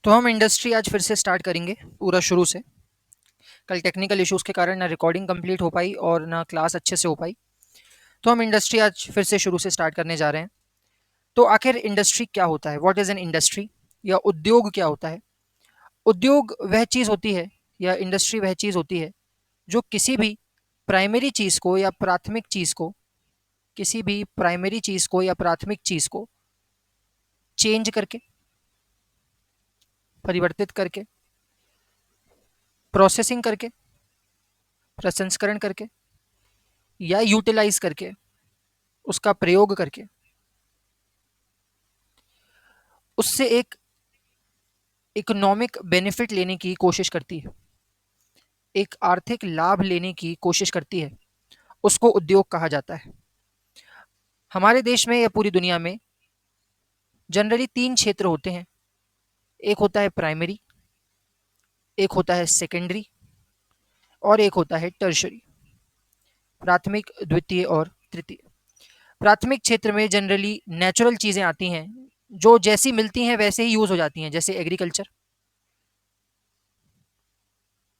तो हम इंडस्ट्री आज फिर से स्टार्ट करेंगे पूरा शुरू से। कल टेक्निकल इश्यूज़ के कारण ना रिकॉर्डिंग कंप्लीट हो पाई और ना क्लास अच्छे से हो पाई। तो हम इंडस्ट्री आज फिर से शुरू से स्टार्ट करने जा रहे हैं। तो आखिर इंडस्ट्री क्या होता है? What is an industry? या उद्योग क्या होता है? उद्योग वह चीज़ होती है या इंडस्ट्री वह चीज़ होती है जो किसी भी प्राइमरी चीज़ को या प्राथमिक चीज़ को किसी भी प्राइमरी चीज़ को या प्राथमिक चीज़ को चेंज करके, परिवर्तित करके, प्रोसेसिंग करके, प्रसंस्करण करके या यूटिलाइज करके, उसका प्रयोग करके उससे एक इकोनॉमिक बेनिफिट लेने की कोशिश करती है, एक आर्थिक लाभ लेने की कोशिश करती है, उसको उद्योग कहा जाता है। हमारे देश में या पूरी दुनिया में जनरली 3 क्षेत्र होते हैं। एक होता है प्राइमरी, एक होता है सेकेंडरी और एक होता है टर्शरी, प्राथमिक, द्वितीय और तृतीय। प्राथमिक क्षेत्र में जनरली नेचुरल चीज़ें आती हैं, जो जैसी मिलती हैं वैसे ही यूज़ हो जाती हैं, जैसे एग्रीकल्चर,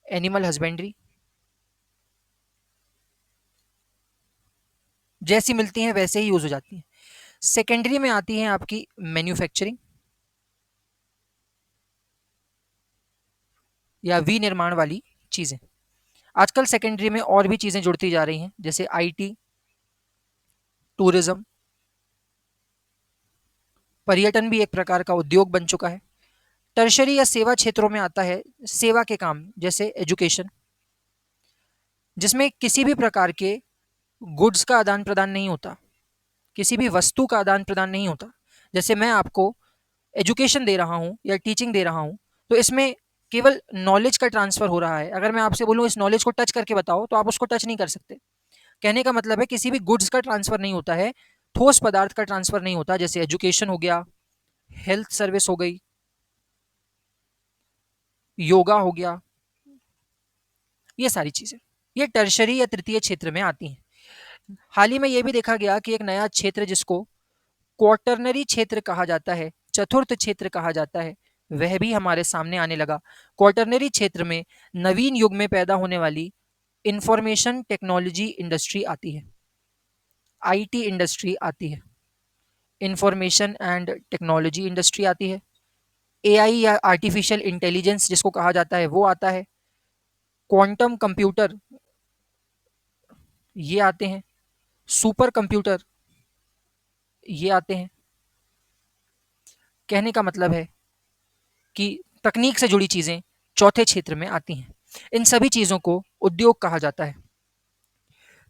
एनिमल हस्बेंड्री, जैसी मिलती हैं वैसे ही यूज़ हो जाती हैं। सेकेंडरी में आती हैं आपकी मैन्युफैक्चरिंग या विनिर्माण वाली चीज़ें। आजकल सेकेंडरी में और भी चीज़ें जुड़ती जा रही हैं, जैसे आईटी, टूरिज्म, पर्यटन भी एक प्रकार का उद्योग बन चुका है। टर्शरी या सेवा क्षेत्रों में आता है सेवा के काम, जैसे एजुकेशन, जिसमें किसी भी प्रकार के गुड्स का आदान प्रदान नहीं होता, किसी भी वस्तु का आदान प्रदान नहीं होता। जैसे मैं आपको एजुकेशन दे रहा हूँ या टीचिंग दे रहा हूँ, तो इसमें केवल नॉलेज का ट्रांसफर हो रहा है। अगर मैं आपसे बोलूँ इस नॉलेज को टच करके बताओ, तो आप उसको टच नहीं कर सकते। कहने का मतलब है किसी भी गुड्स का ट्रांसफर नहीं होता है, ठोस पदार्थ का ट्रांसफर नहीं होता। जैसे एजुकेशन हो गया, हेल्थ सर्विस हो गई, योगा हो गया, ये सारी चीजें ये टर्शरी या तृतीय क्षेत्र में आती हैं। हाल ही में ये भी देखा गया कि एक नया क्षेत्र जिसको क्वार्टरनरी क्षेत्र कहा जाता है, चतुर्थ क्षेत्र कहा जाता है, वह भी हमारे सामने आने लगा। क्वार्टरनरी क्षेत्र में नवीन युग में पैदा होने वाली इंफॉर्मेशन टेक्नोलॉजी इंडस्ट्री आती है, आईटी इंडस्ट्री आती है, इंफॉर्मेशन एंड टेक्नोलॉजी इंडस्ट्री आती है, एआई या आर्टिफिशियल इंटेलिजेंस जिसको कहा जाता है वो आता है, क्वांटम कंप्यूटर ये आते हैं, सुपर कंप्यूटर ये आते हैं। कहने का मतलब है कि तकनीक से जुड़ी चीज़ें चौथे क्षेत्र में आती हैं। इन सभी चीज़ों को उद्योग कहा जाता है।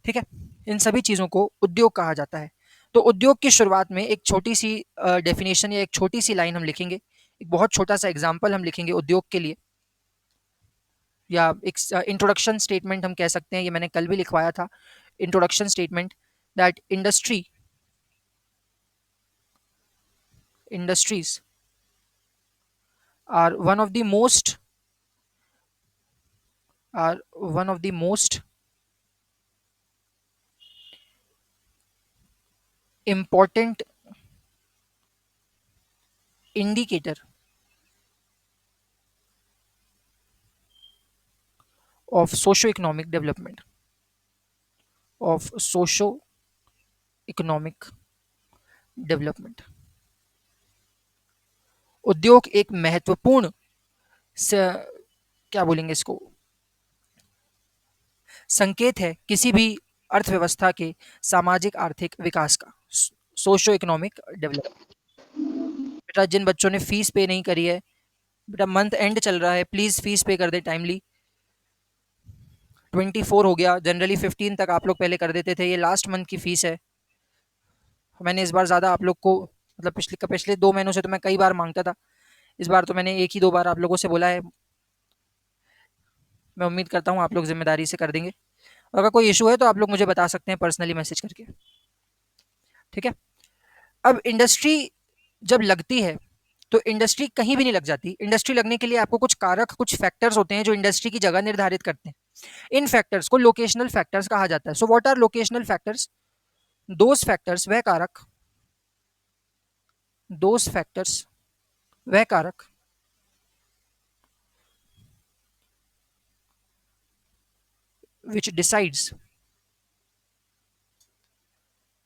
ठीक है, इन सभी चीज़ों को उद्योग कहा जाता है। तो उद्योग की शुरुआत में एक छोटी सी डेफिनेशन या एक छोटी सी लाइन हम लिखेंगे, एक बहुत छोटा सा एग्जाम्पल हम लिखेंगे उद्योग के लिए, या एक इंट्रोडक्शन स्टेटमेंट हम कह सकते हैं। ये मैंने कल भी लिखवाया था, introduction statement, that industries are one of the most important indicator of socio-economic development, of socio-economic development। उद्योग एक महत्वपूर्ण क्या बोलेंगे इसको, संकेत है किसी भी अर्थव्यवस्था के सामाजिक आर्थिक विकास का। Socio economic development. बेटा जिन बच्चों ने फीस पे नहीं करी है, बेटा मंथ एंड चल रहा है, प्लीज फीस पे कर दे टाइमली। 24 हो गया, जनरली 15 तक आप लोग पहले कर देते थे, ये लास्ट मंथ की फीस है। मैंने इस बार ज़्यादा आप लोग को, मतलब पिछले 2 महीनों से तो मैं कई बार मांगता था, इस बार तो मैंने एक ही 2 बार आप लोगों से बोला है। मैं उम्मीद करता हूँ आप लोग जिम्मेदारी से कर देंगे। अगर कोई इशू है तो आप लोग मुझे बता सकते हैं पर्सनली मैसेज करके। ठीक है, अब इंडस्ट्री जब लगती है तो इंडस्ट्री कहीं भी नहीं लग जाती। इंडस्ट्री लगने के लिए आपको कुछ कारक, कुछ फैक्टर्स होते हैं जो इंडस्ट्री की जगह निर्धारित करते हैं। इन फैक्टर्स को लोकेशनल फैक्टर्स कहा जाता है। So what are locational factors? Those factors, वह कारक, दोज फैक्टर्स, वह कारक which decides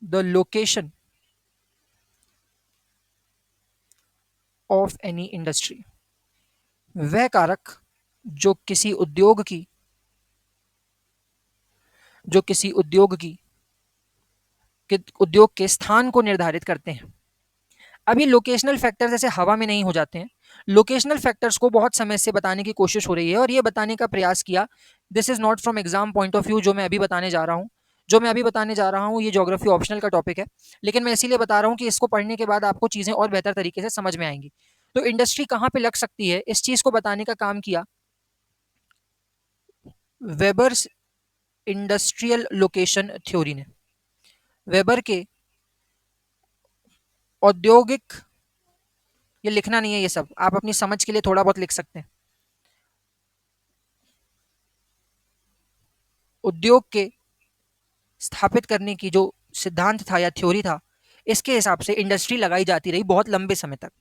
the location of any industry, वह कारक जो किसी उद्योग की जो किसी उद्योग के स्थान को निर्धारित करते हैं। अब ये लोकेशनल फैक्टर्स ऐसे हवा में नहीं हो जाते हैं। लोकेशनल फैक्टर्स को बहुत समय से बताने की कोशिश हो रही है और ये बताने का प्रयास किया। This is not from exam point of view. जो मैं अभी बताने जा रहा हूँ ये ज्योग्राफी ऑप्शनल का टॉपिक है, लेकिन मैं इसीलिए बता रहा हूँ कि इसको पढ़ने के बाद आपको चीजें और बेहतर तरीके से समझ में आएंगी। तो इंडस्ट्री कहाँ पे लग सकती है, इस चीज को बताने का काम किया वेबर्स इंडस्ट्रियल लोकेशन थ्योरी ने। वेबर के औद्योगिक, ये लिखना नहीं है, ये सब आप अपनी समझ के लिए थोड़ा बहुत लिख सकते हैं। उद्योग के स्थापित करने की जो सिद्धांत था या थ्योरी था, इसके हिसाब से इंडस्ट्री लगाई जाती रही बहुत लंबे समय तक।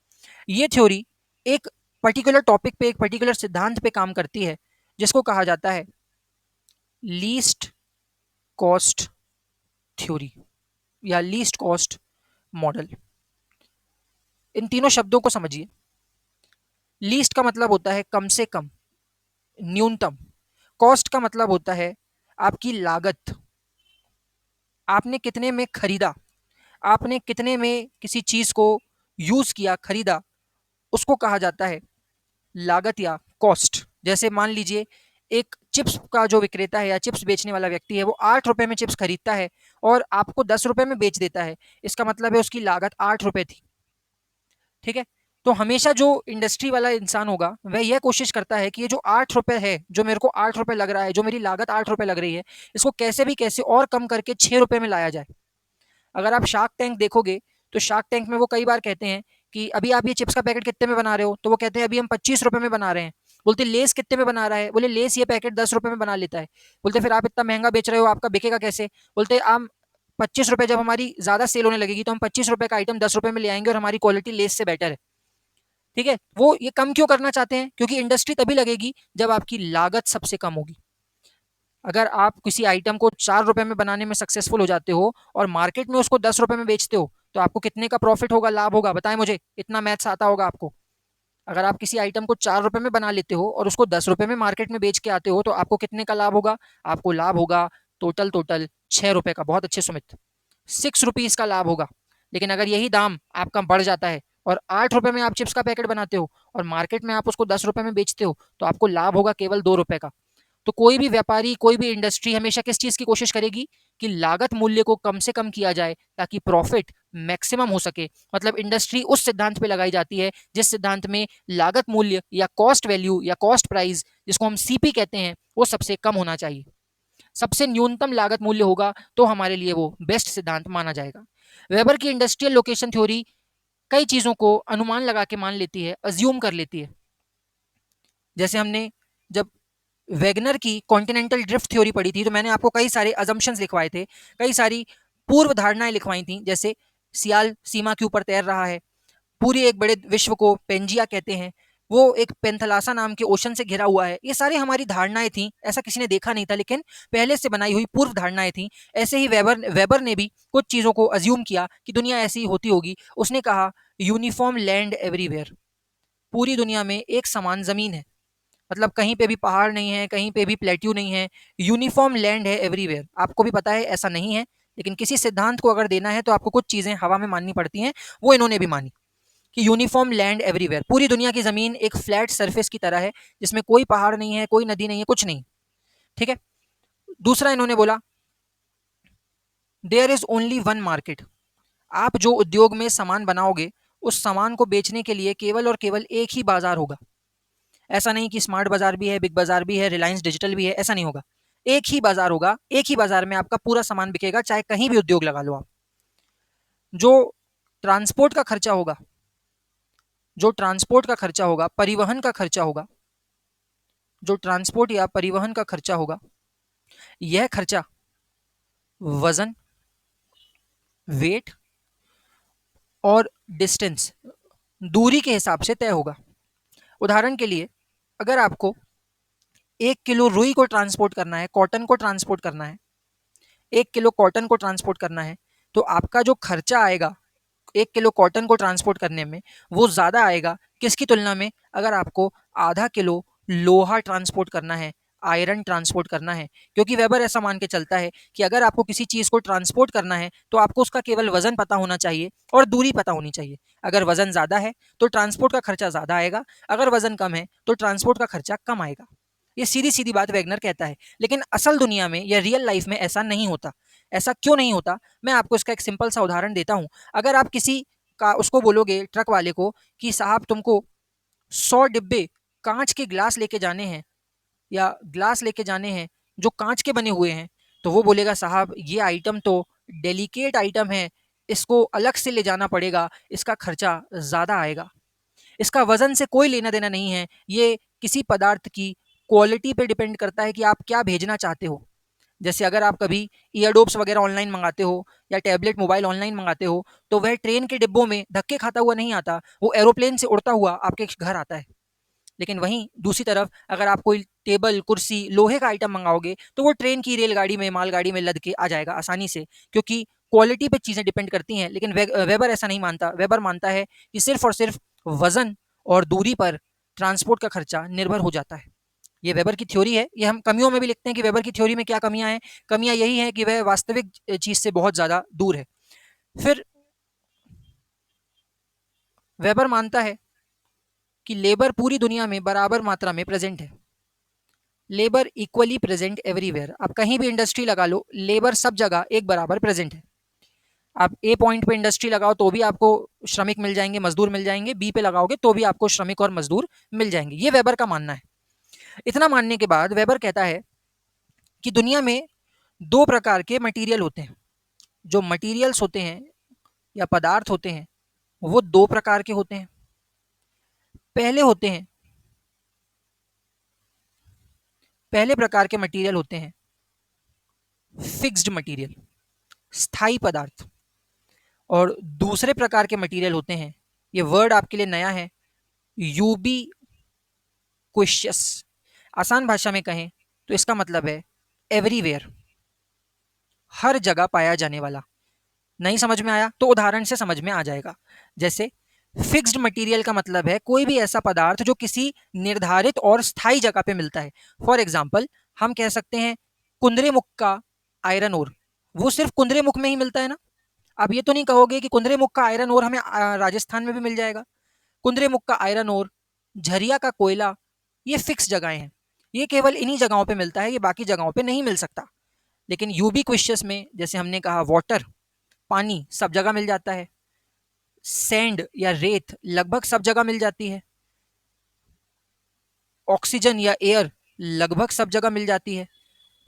ये थ्योरी एक पर्टिकुलर टॉपिक पे, एक पर्टिकुलर सिद्धांत पे काम करती है जिसको कहा जाता है लीस्ट कॉस्ट थ्योरी या लीस्ट कॉस्ट मॉडल। इन तीनों शब्दों को समझिए। लीस्ट का मतलब होता है कम से कम, न्यूनतम। कॉस्ट का मतलब होता है आपकी लागत, आपने कितने में खरीदा, आपने कितने में किसी चीज को यूज किया, खरीदा, उसको कहा जाता है लागत या कॉस्ट। जैसे मान लीजिए एक चिप्स का जो विक्रेता है या चिप्स बेचने वाला व्यक्ति है, वो 8 रुपए में चिप्स खरीदता है और आपको 10 रुपए में बेच देता है, इसका मतलब है उसकी लागत 8 रुपए थी। ठीक है। तो हमेशा जो इंडस्ट्री वाला इंसान होगा वह यह कोशिश करता है कि ये जो 8 रुपए है, जो मेरे को 8 रुपए लग रहा है, जो मेरी लागत 8 रुपए लग रही है, इसको कैसे भी कैसे और कम करके 6 रुपए में लाया जाए। अगर आप शार्क टैंक देखोगे तो शार्क टैंक में वो कई बार कहते हैं कि अभी आप ये चिप्स का पैकेट कितने में बना रहे हो, तो वो कहते हैं अभी हम 25 रुपए में बना रहे हैं। बोलते लेस कितने में बना रहा है, बोले लेस ये पैकेट 10 रुपए में बना लेता है। बोलते फिर आप इतना महंगा बेच रहे हो, आपका बिकेगा कैसे। बोलते आप 25 रुपए, जब हमारी ज्यादा सेल होने लगेगी तो हम 25 रुपए का आइटम 10 रुपए में ले आएंगे और हमारी क्वालिटी लेस से बेटर है। ठीक है। वो ये कम क्यों करना चाहते हैं, क्योंकि इंडस्ट्री तभी लगेगी जब आपकी लागत सबसे कम होगी। अगर आप किसी आइटम को 4 रुपए में बनाने में सक्सेसफुल हो जाते हो और मार्केट में उसको 10 रुपए में बेचते हो, तो आपको कितने का प्रॉफिट होगा, लाभ होगा, बताएं मुझे। इतना मैथ्स आता होगा आपको। अगर आप किसी आइटम को 4 रुपए में बना लेते हो और उसको 10 रुपए में मार्केट में बेच के आते हो, तो आपको कितने का लाभ होगा। आपको लाभ होगा टोटल टोटल 6 रुपए का। बहुत अच्छे सुमित, 6 रुपीज का लाभ होगा। लेकिन अगर यही दाम आपका बढ़ जाता है और 8 रुपए में आप चिप्स का पैकेट बनाते हो और मार्केट में आप उसको 10 रुपए में बेचते हो, तो आपको लाभ होगा केवल 2 रुपए का। तो कोई भी व्यापारी, कोई भी इंडस्ट्री हमेशा किस चीज की कोशिश करेगी कि लागत मूल्य को कम से कम किया जाए ताकि प्रॉफिट मैक्सिमम हो सके। मतलब इंडस्ट्री उस सिद्धांत पे लगाई जाती है जिस सिद्धांत में लागत मूल्य या कॉस्ट वैल्यू या कॉस्ट प्राइस, जिसको हम सीपी कहते हैं, वो सबसे कम होना चाहिए। सबसे न्यूनतम लागत मूल्य होगा तो हमारे लिए वो बेस्ट सिद्धांत माना जाएगा। वेबर की इंडस्ट्रियल लोकेशन थ्योरी कई चीजों को अनुमान लगा के मान लेती है, अज्यूम कर लेती है। जैसे हमने जब वेगनर की कॉन्टिनेंटल ड्रिफ्ट थ्योरी पढ़ी थी, तो मैंने आपको कई सारे अजम्पशंस लिखवाए थे, कई सारी पूर्व धारणाएं लिखवाई थी। जैसे सियाल सीमा के ऊपर तैर रहा है, पूरे एक बड़े विश्व को पेंजिया कहते हैं, वो एक पेंथलासा नाम के ओशन से घिरा हुआ है। ये सारी हमारी धारणाएं थी, ऐसा किसी ने देखा नहीं था, लेकिन पहले से बनाई हुई पूर्व धारणाएं थी। ऐसे ही वेबर ने भी कुछ चीजों को अज्यूम किया कि दुनिया ऐसी ही होती होगी। उसने कहा यूनिफॉर्म लैंड एवरीवेयर, पूरी दुनिया में एक समान जमीन है, मतलब कहीं पे भी पहाड़ नहीं है, कहीं पे भी प्लेट्यू नहीं है, यूनिफॉर्म लैंड है एवरीवेयर। आपको भी पता है ऐसा नहीं है, लेकिन किसी सिद्धांत को अगर देना है तो आपको कुछ चीजें हवा में माननी पड़ती हैं। वो इन्होंने भी मानी कि यूनिफॉर्म लैंड एवरीवेयर, पूरी दुनिया की जमीन एक फ्लैट सरफेस की तरह है जिसमें कोई पहाड़ नहीं है, कोई नदी नहीं है, कुछ नहीं। ठीक है। दूसरा इन्होंने बोला there is only one market, आप जो उद्योग में सामान बनाओगे उस सामान को बेचने के लिए केवल और केवल एक ही बाजार होगा। ऐसा नहीं कि स्मार्ट बाजार भी है, बिग बाजार भी है, रिलायंस डिजिटल भी है, ऐसा नहीं होगा। एक ही बाजार होगा, एक ही बाजार में आपका पूरा सामान बिकेगा, चाहे कहीं भी उद्योग लगा लो आप। जो ट्रांसपोर्ट का खर्चा होगा, जो ट्रांसपोर्ट का खर्चा होगा, परिवहन का खर्चा होगा, जो ट्रांसपोर्ट या परिवहन का खर्चा होगा, यह खर्चा वजन, वेट और डिस्टेंस, दूरी के हिसाब से तय होगा। उदाहरण के लिए, अगर आपको 1 किलो रुई को ट्रांसपोर्ट करना है, कॉटन को ट्रांसपोर्ट करना है, 1 किलो कॉटन को ट्रांसपोर्ट करना है, तो आपका जो खर्चा आएगा 1 किलो कॉटन को ट्रांसपोर्ट करने में, वो ज़्यादा आएगा किसकी तुलना में, अगर आपको आधा किलो लोहा ट्रांसपोर्ट करना है, आयरन ट्रांसपोर्ट करना है। क्योंकि वेबर ऐसा मान के चलता है कि अगर आपको किसी चीज़ को ट्रांसपोर्ट करना है तो आपको उसका केवल वजन पता होना चाहिए और दूरी पता होनी चाहिए। अगर वजन ज़्यादा है तो ट्रांसपोर्ट का खर्चा ज़्यादा आएगा, अगर वजन कम है तो ट्रांसपोर्ट का खर्चा कम आएगा। ये सीधी सीधी बात वैगनर कहता है। लेकिन असल दुनिया में या रियल लाइफ में ऐसा नहीं होता। ऐसा क्यों नहीं होता, मैं आपको इसका एक सिंपल सा उदाहरण देता हूँ। अगर आप किसी का उसको बोलोगे ट्रक वाले को कि साहब तुमको 100 डिब्बे कांच के ग्लास लेके जाने हैं या ग्लास लेके जाने हैं जो कांच के बने हुए हैं, तो वो बोलेगा साहब ये आइटम तो डेलिकेट आइटम है, इसको अलग से ले जाना पड़ेगा, इसका खर्चा ज़्यादा आएगा। इसका वजन से कोई लेना देना नहीं है, ये किसी पदार्थ की क्वालिटी पे डिपेंड करता है कि आप क्या भेजना चाहते हो। जैसे अगर आप कभी ईयरडोप्स वगैरह ऑनलाइन मंगाते हो या टैबलेट मोबाइल ऑनलाइन मंगाते हो, तो वह ट्रेन के डिब्बों में धक्के खाता हुआ नहीं आता, वो एरोप्लेन से उड़ता हुआ आपके घर आता है। लेकिन वहीं दूसरी तरफ अगर आप कोई टेबल कुर्सी लोहे का आइटम मंगाओगे तो वो ट्रेन की रेलगाड़ी में मालगाड़ी में लद के आ जाएगा आसानी से, क्योंकि क्वालिटी पे चीज़ें डिपेंड करती हैं। लेकिन वेबर ऐसा नहीं मानता। वेबर मानता है कि सिर्फ और सिर्फ वजन और दूरी पर ट्रांसपोर्ट का खर्चा निर्भर हो जाता है। ये वेबर की थ्योरी है। ये हम कमियों में भी लिखते हैं कि वेबर की थ्योरी में क्या कमियां हैं। कमियां यही हैं कि वह वास्तविक चीज से बहुत ज्यादा दूर है। फिर वेबर मानता है कि लेबर पूरी दुनिया में बराबर मात्रा में प्रेजेंट है। Labour equally present everywhere. आप कहीं भी इंडस्ट्री लगा लो, लेबर सब जगह एक बराबर प्रेजेंट है। आप ए पॉइंट पे इंडस्ट्री लगाओ तो भी आपको श्रमिक मिल जाएंगे, मजदूर मिल जाएंगे, बी पे लगाओगे तो भी आपको श्रमिक और मजदूर मिल जाएंगे। ये वेबर का मानना है। इतना मानने के बाद वेबर कहता है कि दुनिया में दो प्रकार के मटेरियल होते हैं। जो मटेरियल्स होते हैं या पदार्थ होते हैं वो दो प्रकार के होते हैं। पहले होते हैं पहले प्रकार के मटेरियल होते हैं फिक्स्ड मटेरियल, स्थायी पदार्थ। और दूसरे प्रकार के मटेरियल होते हैं, ये वर्ड आपके लिए नया है, यूबी क्विशियस। आसान भाषा में कहें तो इसका मतलब है एवरीवेयर, हर जगह पाया जाने वाला। नहीं समझ में आया तो उदाहरण से समझ में आ जाएगा। जैसे फिक्स्ड मटेरियल का मतलब है कोई भी ऐसा पदार्थ जो किसी निर्धारित और स्थायी जगह पे मिलता है। फॉर एग्जाम्पल हम कह सकते हैं कुंद्रेमुख का आयरन ओर, वो सिर्फ कुंद्रेमुख में ही मिलता है ना। आप ये तो नहीं कहोगे कि कुंद्रेमुख का आयरन ओर हमें राजस्थान में भी मिल जाएगा। कुंद्रेमुख का आयरन ओर, झरिया का कोयला, ये फिक्स जगहें हैं, ये केवल इन्हीं जगहों पे मिलता है, ये बाकी जगहों पे नहीं मिल सकता। लेकिन यूबी क्विशियस में जैसे हमने कहा वाटर, पानी सब जगह मिल जाता है, सैंड या रेत लगभग सब जगह मिल जाती है, ऑक्सीजन या एयर लगभग सब जगह मिल जाती है।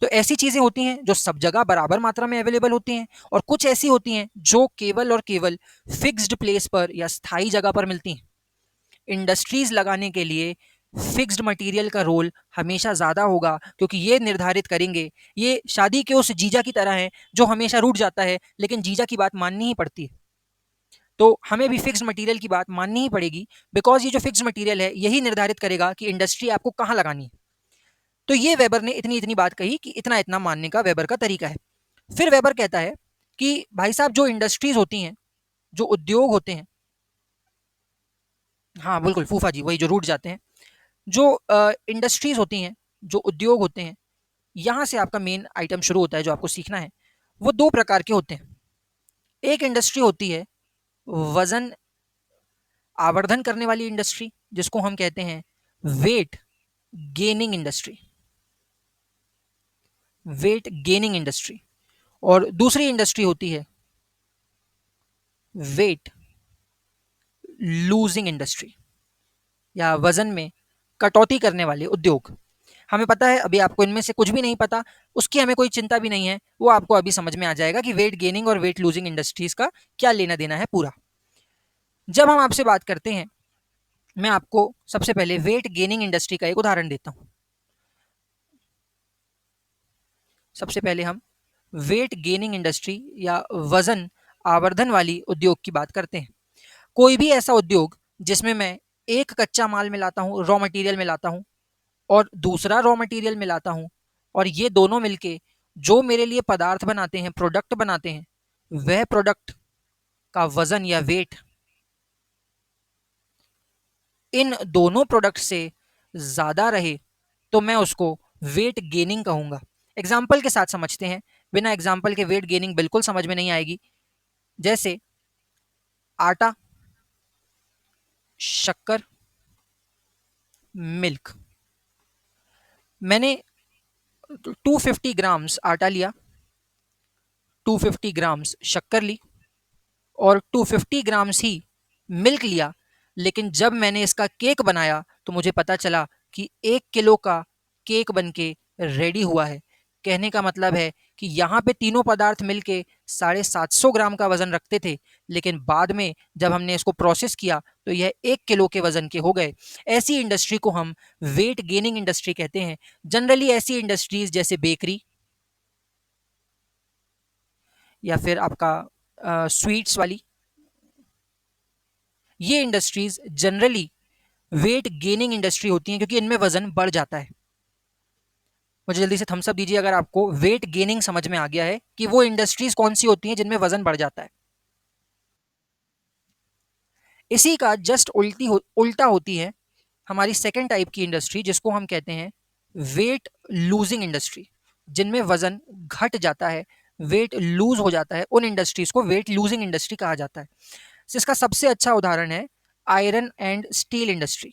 तो ऐसी चीजें होती हैं जो सब जगह बराबर मात्रा में अवेलेबल होती हैं, और कुछ ऐसी होती हैं जो केवल और केवल फिक्स्ड प्लेस पर या स्थायी जगह पर मिलती हैं। इंडस्ट्रीज लगाने के लिए फिक्स्ड मटेरियल का रोल हमेशा ज़्यादा होगा, क्योंकि ये निर्धारित करेंगे। ये शादी के उस जीजा की तरह है जो हमेशा रूठ जाता है लेकिन जीजा की बात माननी ही पड़ती है। तो हमें भी फिक्स्ड मटेरियल की बात माननी ही पड़ेगी, बिकॉज ये जो फिक्स्ड मटेरियल है यही निर्धारित करेगा कि इंडस्ट्री आपको कहाँ लगानी है। तो ये वेबर ने इतनी इतनी बात कही कि इतना इतना मानने का वेबर का तरीका है। फिर वेबर कहता है कि भाई साहब जो इंडस्ट्रीज होती हैं, जो उद्योग होते हैं, हाँ बिल्कुल फूफा जी वही जो रूठ जाते हैं, जो इंडस्ट्रीज होती हैं, जो उद्योग होते हैं, यहाँ से आपका मेन आइटम शुरू होता है जो आपको सीखना है। वो दो प्रकार के होते हैं। एक इंडस्ट्री होती है वजन आवर्धन करने वाली इंडस्ट्री, जिसको हम कहते हैं weight gaining industry, weight gaining industry. और दूसरी इंडस्ट्री होती है वेट लूजिंग इंडस्ट्री, या वजन में कटौती करने वाले उद्योग। हमें पता है अभी आपको इनमें से कुछ भी नहीं पता, उसकी हमें कोई चिंता भी नहीं है, वो आपको अभी समझ में आ जाएगा कि वेट गेनिंग और वेट लूजिंग इंडस्ट्रीज का क्या लेना देना है पूरा। जब हम आपसे बात करते हैं, मैं आपको सबसे पहले वेट गेनिंग इंडस्ट्री का एक उदाहरण देता हूं। सबसे पहले हम वेट गेनिंग इंडस्ट्री या वजन आवर्धन वाली उद्योग की बात करते हैं। कोई भी ऐसा उद्योग जिसमें मैं एक कच्चा माल मिलाता हूं, रॉ मटेरियल मिलाता हूं, और दूसरा रॉ मटेरियल मिलाता हूं, और ये दोनों मिलके जो मेरे लिए पदार्थ बनाते हैं, प्रोडक्ट बनाते हैं, वह प्रोडक्ट का वजन या वेट इन दोनों प्रोडक्ट से ज्यादा रहे तो मैं उसको वेट गेनिंग कहूंगा। एग्जाम्पल के साथ समझते हैं, बिना एग्जाम्पल के वेट गेनिंग बिल्कुल समझ में नहीं आएगी। जैसे आटा, शक्कर, मिल्क। मैंने 250 ग्राम्स आटा लिया, 250 ग्राम्स शक्कर ली और 250 ग्राम्स ही मिल्क लिया, लेकिन जब मैंने इसका केक बनाया तो मुझे पता चला कि 1 किलो का केक बनके रेडी हुआ है। कहने का मतलब है कि यहाँ पे तीनों पदार्थ मिलके 750 ग्राम का वजन रखते थे, लेकिन बाद में जब हमने इसको प्रोसेस किया तो यह 1 किलो के वजन के हो गए। ऐसी इंडस्ट्री को हम वेट गेनिंग इंडस्ट्री कहते हैं। जनरली ऐसी इंडस्ट्रीज जैसे बेकरी या फिर आपका स्वीट्स वाली, ये industries generally weight gaining industry होती हैं क्योंकि इनमें वजन बढ़ जाता है। मुझे जल्दी से थम्स अप दीजिए अगर आपको वेट गेनिंग समझ में आ गया है कि वो इंडस्ट्रीज कौन सी होती हैं जिनमें वजन बढ़ जाता है। इसी का जस्ट उल्टा होती है हमारी सेकेंड टाइप की इंडस्ट्री, जिसको हम कहते हैं वेट लूजिंग इंडस्ट्री। जिनमें वजन घट जाता है, वेट लूज हो जाता है, उन इंडस्ट्रीज को वेट लूजिंग इंडस्ट्री कहा जाता है। इसका सबसे अच्छा उदाहरण है iron and steel industry,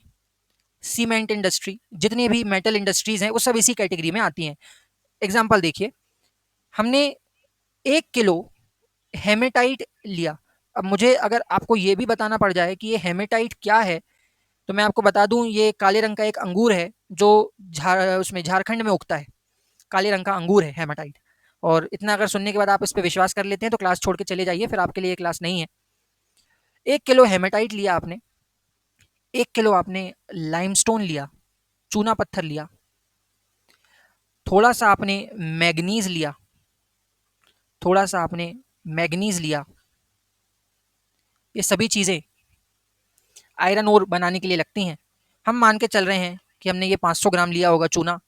cement industry, जितनी भी मेटल इंडस्ट्रीज हैं वो सब इसी कैटेगरी में आती हैं। एग्जाम्पल देखिए, हमने 1 किलो हेमेटाइट लिया। अब मुझे अगर आपको ये भी बताना पड़ जाए कि ये हेमेटाइट क्या है, तो मैं आपको बता दूं, ये काले रंग का एक अंगूर है जो उसमें झारखंड में उगता है। काले रंग का अंगूर है हेमेटाइट। और इतना अगर सुनने के बाद आप इस पर विश्वास कर लेते हैं तो क्लास छोड़ के चले जाइए, फिर आपके लिए ये क्लास नहीं है। 1 किलो हेमेटाइट लिया आपने, 1 किलो आपने लाइमस्टोन लिया, चूना पत्थर लिया, थोड़ा सा आपने मैग्नीज लिया, थोड़ा सा आपने मैग्नीज लिया। ये सभी चीज़ें आयरन ओर बनाने के लिए लगती हैं। हम मान के चल रहे हैं कि हमने ये 500 ग्राम लिया होगा चूना,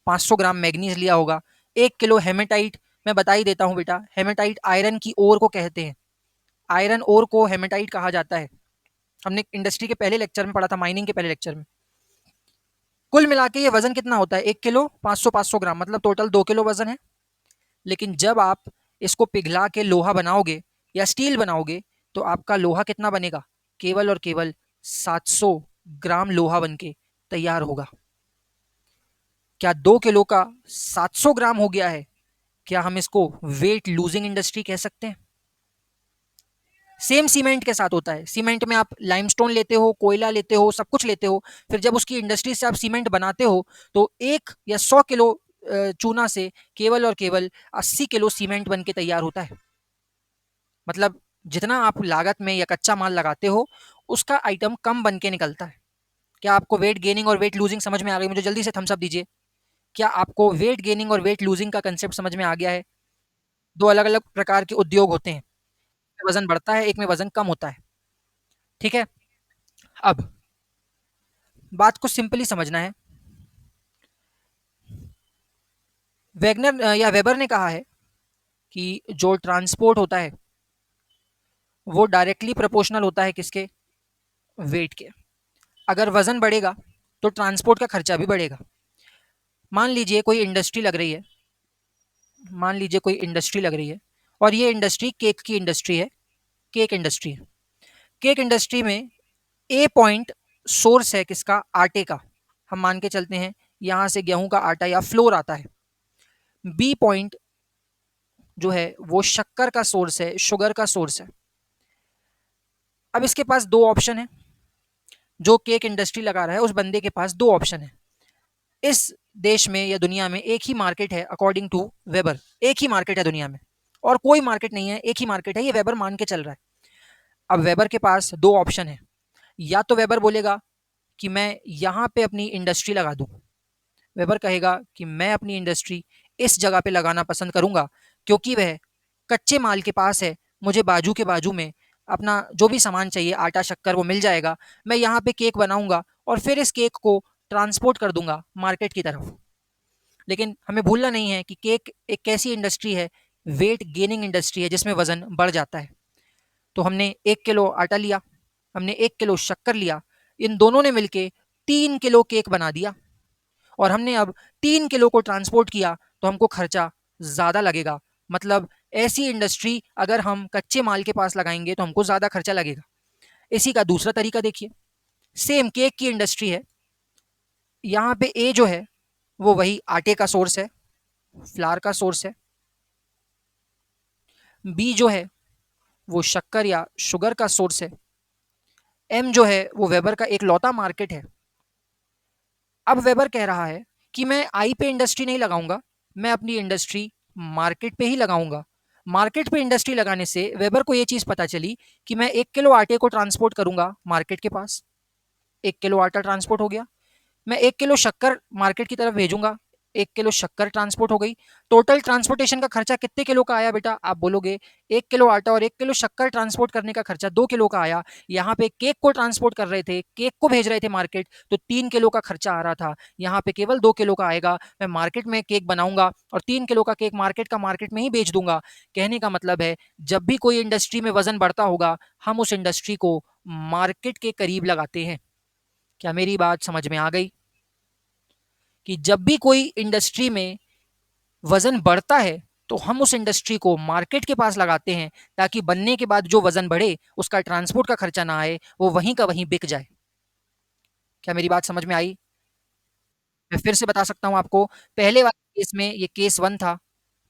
500 ग्राम मैग्नीज लिया होगा, 1 किलो हेमेटाइट। मैं बता ही देता हूँ बेटा, हेमेटाइट आयरन की ओर को कहते हैं, आयरन ओर को हेमेटाइट कहा जाता है। हमने इंडस्ट्री के पहले लेक्चर में पढ़ा था, माइनिंग के पहले लेक्चर में। कुल मिला के ये वजन कितना होता है, 1 किलो 500 ग्राम, मतलब टोटल 2 किलो वजन है। लेकिन जब आप इसको पिघला के लोहा बनाओगे या स्टील बनाओगे तो आपका लोहा कितना बनेगा, केवल और केवल 700 ग्राम लोहा बनके तैयार होगा। क्या 2 किलो का 700 ग्राम हो गया है? क्या हम इसको वेट लूजिंग इंडस्ट्री कह सकते हैं? सेम सीमेंट के साथ होता है। सीमेंट में आप लाइमस्टोन लेते हो, कोयला लेते हो, सब कुछ लेते हो, फिर जब उसकी इंडस्ट्री से आप सीमेंट बनाते हो तो 1 या 100 किलो चूना से केवल और केवल 80 किलो सीमेंट बन के तैयार होता है। मतलब जितना आप लागत में या कच्चा माल लगाते हो उसका आइटम कम बन के निकलता है। क्या आपको वेट गेनिंग और वेट लूजिंग समझ में आ गई? मुझे जल्दी से थम्स अप दीजिए। क्या आपको वेट गेनिंग और वेट लूजिंग का कंसेप्ट समझ में आ गया है? दो अलग अलग प्रकार के उद्योग होते हैं, वजन बढ़ता है, एक में वजन कम होता है। ठीक है, अब बात को सिंपली समझना है। वैगनर या वेबर ने कहा है कि जो ट्रांसपोर्ट होता है वो डायरेक्टली प्रोपोर्शनल होता है किसके, वेट के। अगर वजन बढ़ेगा तो ट्रांसपोर्ट का खर्चा भी बढ़ेगा। मान लीजिए कोई इंडस्ट्री लग रही है, मान लीजिए कोई इंडस्ट्री लग रही है और ये इंडस्ट्री केक की इंडस्ट्री है, केक इंडस्ट्री है। केक इंडस्ट्री में ए पॉइंट सोर्स है किसका, आटे का। हम मान के चलते हैं यहां से गेहूं का आटा या फ्लोर आता है। बी पॉइंट जो है वो शक्कर का सोर्स है, शुगर का सोर्स है। अब इसके पास दो ऑप्शन है, जो केक इंडस्ट्री लगा रहा है उस बंदे के पास दो ऑप्शन है। इस देश में या दुनिया में एक ही मार्केट है अकॉर्डिंग टू वेबर, एक ही मार्केट है दुनिया में और कोई मार्केट नहीं है, एक ही मार्केट है, ये वेबर मान के चल रहा है। अब वेबर के पास दो ऑप्शन है, या तो वेबर बोलेगा कि मैं यहाँ पे अपनी इंडस्ट्री लगा दूं। वेबर कहेगा कि मैं अपनी इंडस्ट्री इस जगह पे लगाना पसंद करूंगा क्योंकि वह कच्चे माल के पास है, मुझे बाजू के बाजू में अपना जो भी सामान चाहिए, आटा शक्कर, वो मिल जाएगा। मैं यहाँ पे केक बनाऊंगा और फिर इस केक को ट्रांसपोर्ट कर दूंगा मार्केट की तरफ। लेकिन हमें भूलना नहीं है कि केक एक ऐसी इंडस्ट्री है, वेट गेनिंग इंडस्ट्री है, जिसमें वजन बढ़ जाता है। तो हमने 1 किलो आटा लिया, हमने 1 किलो शक्कर लिया, इन दोनों ने मिलके 3 किलो केक बना दिया, और हमने अब 3 किलो को ट्रांसपोर्ट किया, तो हमको खर्चा ज्यादा लगेगा। मतलब ऐसी इंडस्ट्री अगर हम कच्चे माल के पास लगाएंगे तो हमको ज्यादा खर्चा लगेगा। इसी का दूसरा तरीका देखिए, सेम केक की इंडस्ट्री है। यहाँ पे ए जो है वो वही आटे का सोर्स है, फ्लार का सोर्स है। बी जो है वो शक्कर या शुगर का सोर्स है। एम जो है वो वेबर का एक लौता मार्केट है। अब वेबर कह रहा है कि मैं आई पे इंडस्ट्री नहीं लगाऊंगा, मैं अपनी इंडस्ट्री मार्केट पे ही लगाऊंगा। मार्केट पे इंडस्ट्री लगाने से वेबर को यह चीज पता चली कि मैं 1 किलो आटे को ट्रांसपोर्ट करूंगा मार्केट के पास, 1 किलो आटा ट्रांसपोर्ट हो गया। मैं 1 किलो शक्कर मार्केट की तरफ भेजूंगा, 1 किलो शक्कर ट्रांसपोर्ट हो गई। टोटल ट्रांसपोर्टेशन का खर्चा कितने किलो का आया बेटा? आप बोलोगे 1 किलो आटा और 1 किलो शक्कर ट्रांसपोर्ट करने का खर्चा 2 किलो का आया। यहाँ पे केक को ट्रांसपोर्ट कर रहे थे, केक को भेज रहे थे मार्केट, तो 3 किलो का खर्चा आ रहा था। यहाँ पे केवल 2 किलो का आएगा। मैं मार्केट में केक बनाऊंगा और 3 किलो का केक मार्केट का मार्केट में ही बेच दूंगा। कहने का मतलब है, जब भी कोई इंडस्ट्री में वजन बढ़ता होगा, हम उस इंडस्ट्री को मार्केट के करीब लगाते हैं। क्या मेरी बात समझ में आ गई? कि जब भी कोई इंडस्ट्री में वजन बढ़ता है तो हम उस इंडस्ट्री को मार्केट के पास लगाते हैं, ताकि बनने के बाद जो वजन बढ़े उसका ट्रांसपोर्ट का खर्चा ना आए, वो वहीं का वहीं बिक जाए। क्या मेरी बात समझ में आई? मैं फिर से बता सकता हूं आपको। पहले वाले केस में, ये केस वन था,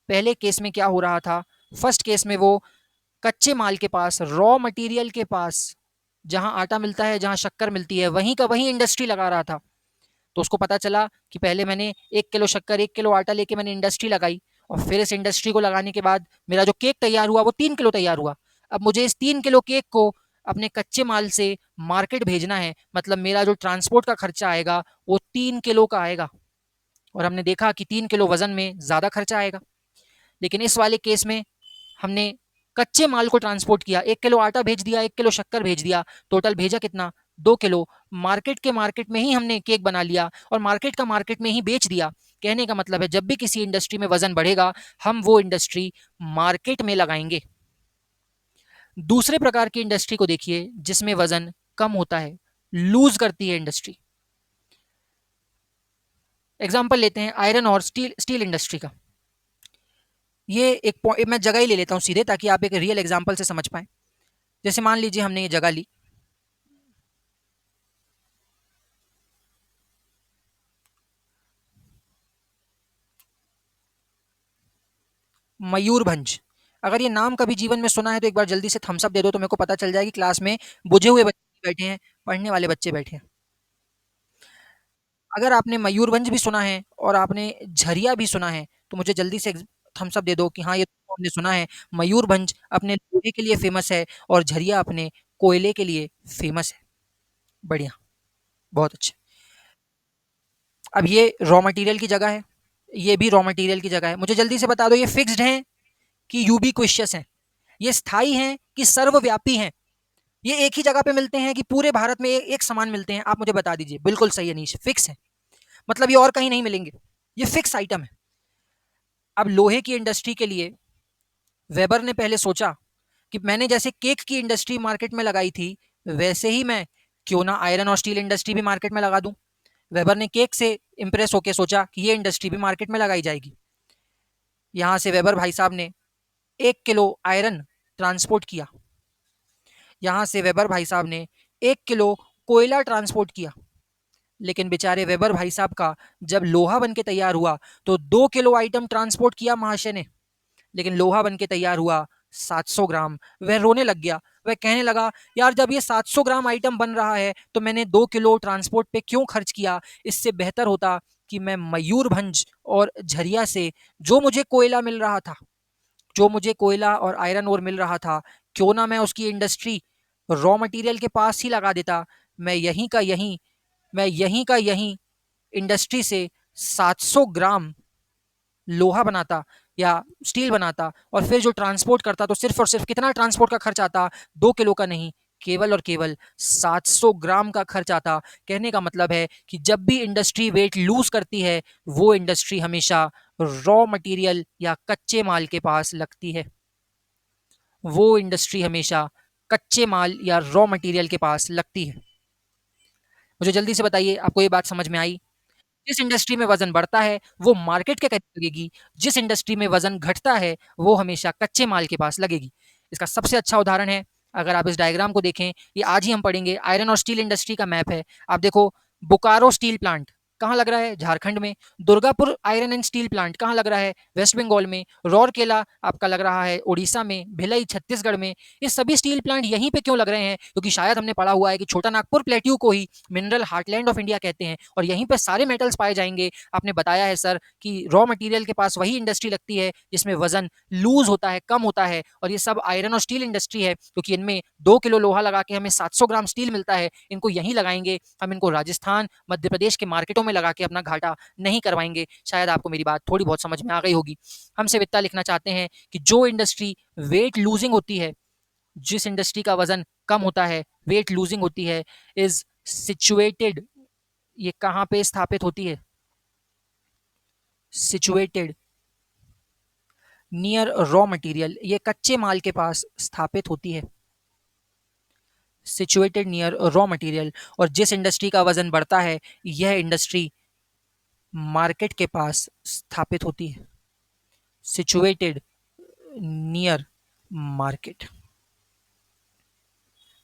पहले केस में क्या हो रहा था? फर्स्ट केस में वो कच्चे माल के पास, रॉ मटेरियल के पास, जहां आटा मिलता है, जहां शक्कर मिलती है, वहीं का वहीं इंडस्ट्री लगा रहा था। तो उसको पता चला कि पहले मैंने 1 किलो शक्कर, 1 किलो आटा लेके मैंने इंडस्ट्री लगाई, और फिर इस इंडस्ट्री को लगाने के बाद मेरा जो केक तैयार हुआ वो 3 किलो तैयार हुआ। अब मुझे इस 3 किलो केक को अपने कच्चे माल से मार्केट भेजना है, मतलब मेरा जो ट्रांसपोर्ट का खर्चा आएगा वो 3 किलो का आएगा। और हमने देखा कि 3 किलो वजन में ज्यादा खर्चा आएगा। लेकिन इस वाले केस में हमने कच्चे माल को ट्रांसपोर्ट किया, 1 किलो आटा भेज दिया, 1 किलो शक्कर भेज दिया, टोटल भेजा कितना? 2 किलो। मार्केट के मार्केट में ही हमने केक बना लिया और मार्केट का मार्केट में ही बेच दिया। कहने का मतलब है, जब भी किसी इंडस्ट्री में वजन बढ़ेगा, हम वो इंडस्ट्री मार्केट में लगाएंगे। दूसरे प्रकार की इंडस्ट्री को देखिए जिसमें वजन कम होता है, लूज करती है इंडस्ट्री। एग्जाम्पल लेते हैं आयरन और स्टील स्टील इंडस्ट्री का। ये मैं जगह ही ले लेता हूँ सीधे, ताकि आप एक रियल एग्जाम्पल से समझ पाए। जैसे मान लीजिए हमने ये जगह ली, मयूरभंज। अगर ये नाम कभी जीवन में सुना है तो एक बार जल्दी से थम्स अप दे दो, तो मेरे को पता चल जाएगी क्लास में बुझे हुए बच्चे बैठे हैं, पढ़ने वाले बच्चे बैठे हैं। अगर आपने मयूरभंज भी सुना है और आपने झरिया भी सुना है, तो मुझे जल्दी से थम्स अप दे दो कि हाँ, ये तो हमने सुना है। मयूरभंज अपने लोहे के लिए फेमस है और झरिया अपने कोयले के लिए फेमस है। बढ़िया, बहुत अच्छा। अब ये रॉ मटेरियल की जगह है, ये भी रॉ मटेरियल की जगह है। मुझे जल्दी से बता दो, ये फिक्स्ड हैं कि यूबिक्विशियस हैं? ये स्थायी हैं कि सर्वव्यापी हैं? ये एक ही जगह पे मिलते हैं कि पूरे भारत में एक समान मिलते हैं? आप मुझे बता दीजिए। बिल्कुल सही अनीश, फिक्स है। मतलब ये और कहीं नहीं मिलेंगे, ये फिक्स आइटम है। अब लोहे की इंडस्ट्री के लिए वेबर ने पहले सोचा कि मैंने जैसे केक की इंडस्ट्री मार्केट में लगाई थी, वैसे ही मैं क्यों ना आयरन और स्टील इंडस्ट्री भी मार्केट में लगा दूं। वेबर ने केक से इंप्रेस होकर सोचा कि ये इंडस्ट्री भी मार्केट में लगाई जाएगी। यहां से वेबर भाई साहब ने 1 किलो आयरन ट्रांसपोर्ट किया, यहां से वेबर भाई साहब ने 1 किलो कोयला ट्रांसपोर्ट किया। लेकिन बेचारे वेबर भाई साहब का जब लोहा बन के तैयार हुआ तो 2 किलो आइटम ट्रांसपोर्ट किया महाशय ने, लेकिन लोहा बन के तैयार हुआ 700 ग्राम। वह रोने लग गया, वह कहने लगा, यार जब ये 700 ग्राम आइटम बन रहा है तो मैंने 2 किलो ट्रांसपोर्ट पे क्यों खर्च किया? इससे बेहतर होता कि मैं मयूरभंज और झरिया से जो मुझे कोयला मिल रहा था, जो मुझे कोयला और आयरन ओर मिल रहा था, क्यों ना मैं उसकी इंडस्ट्री रॉ मटेरियल के पास ही लगा देता। मैं यहीं का यहीं मैं यहीं का यहीं इंडस्ट्री से 700 ग्राम लोहा बनाता या स्टील बनाता, और फिर जो ट्रांसपोर्ट करता तो सिर्फ और सिर्फ कितना ट्रांसपोर्ट का खर्च आता? 2 किलो का नहीं, केवल और केवल 700 ग्राम का खर्च आता। कहने का मतलब है कि जब भी इंडस्ट्री वेट लूज करती है, वो इंडस्ट्री हमेशा रॉ मटेरियल या कच्चे माल के पास लगती है। वो इंडस्ट्री हमेशा कच्चे माल या रॉ मटेरियल के पास लगती है। मुझे जल्दी से बताइए, आपको ये बात समझ में आई? जिस इंडस्ट्री में वजन बढ़ता है वो मार्केट के करीब लगेगी, जिस इंडस्ट्री में वजन घटता है वो हमेशा कच्चे माल के पास लगेगी। इसका सबसे अच्छा उदाहरण है, अगर आप इस डायग्राम को देखें, ये आज ही हम पढ़ेंगे, आयरन और स्टील इंडस्ट्री का मैप है। आप देखो, बोकारो स्टील प्लांट कहाँ लग रहा है? झारखंड में। Durgapur iron and steel plant कहाँ लग रहा है? वेस्ट बंगाल में। रौरकेला आपका लग रहा है उड़ीसा में। भिलाई छत्तीसगढ़ में। ये सभी स्टील प्लांट यहीं पे क्यों लग रहे हैं? क्योंकि शायद हमने पढ़ा हुआ है कि छोटा नागपुर प्लेट्यू को ही मिनरल हार्टलैंड ऑफ इंडिया कहते हैं और यहीं पे सारे मेटल्स पाए जाएंगे। आपने बताया है सर कि रॉ मटेरियल के पास वही इंडस्ट्री लगती है जिसमें वजन लूज होता है, कम होता है, और ये सब आयरन और स्टील इंडस्ट्री है, क्योंकि इनमें 2 किलो लोहा लगा के हमें 700 ग्राम स्टील मिलता है। इनको यहीं लगाएंगे, हम इनको राजस्थान मध्य प्रदेश के मार्केटों में लगा के अपना घाटा नहीं करवाएंगे। शायद आपको मेरी बात थोड़ी बहुत समझ में आ गई होगी। हम वित्ता लिखना चाहते हैं कि जो इंडस्ट्री वेट लूजिंग होती है, जिस इंडस्ट्री का वजन कम होता है, वेट लूजिंग होती है, इज सिचुएटेड, ये कहां पे स्थापित होती है? सिचुएटेड नियर रॉ मटेरियल, ये कच्चे माल के पास स्थापित होती है। Situated near raw material. और जिस इंडस्ट्री का वजन बढ़ता है, यह इंडस्ट्री मार्केट के पास स्थापित होती है। Situated near market.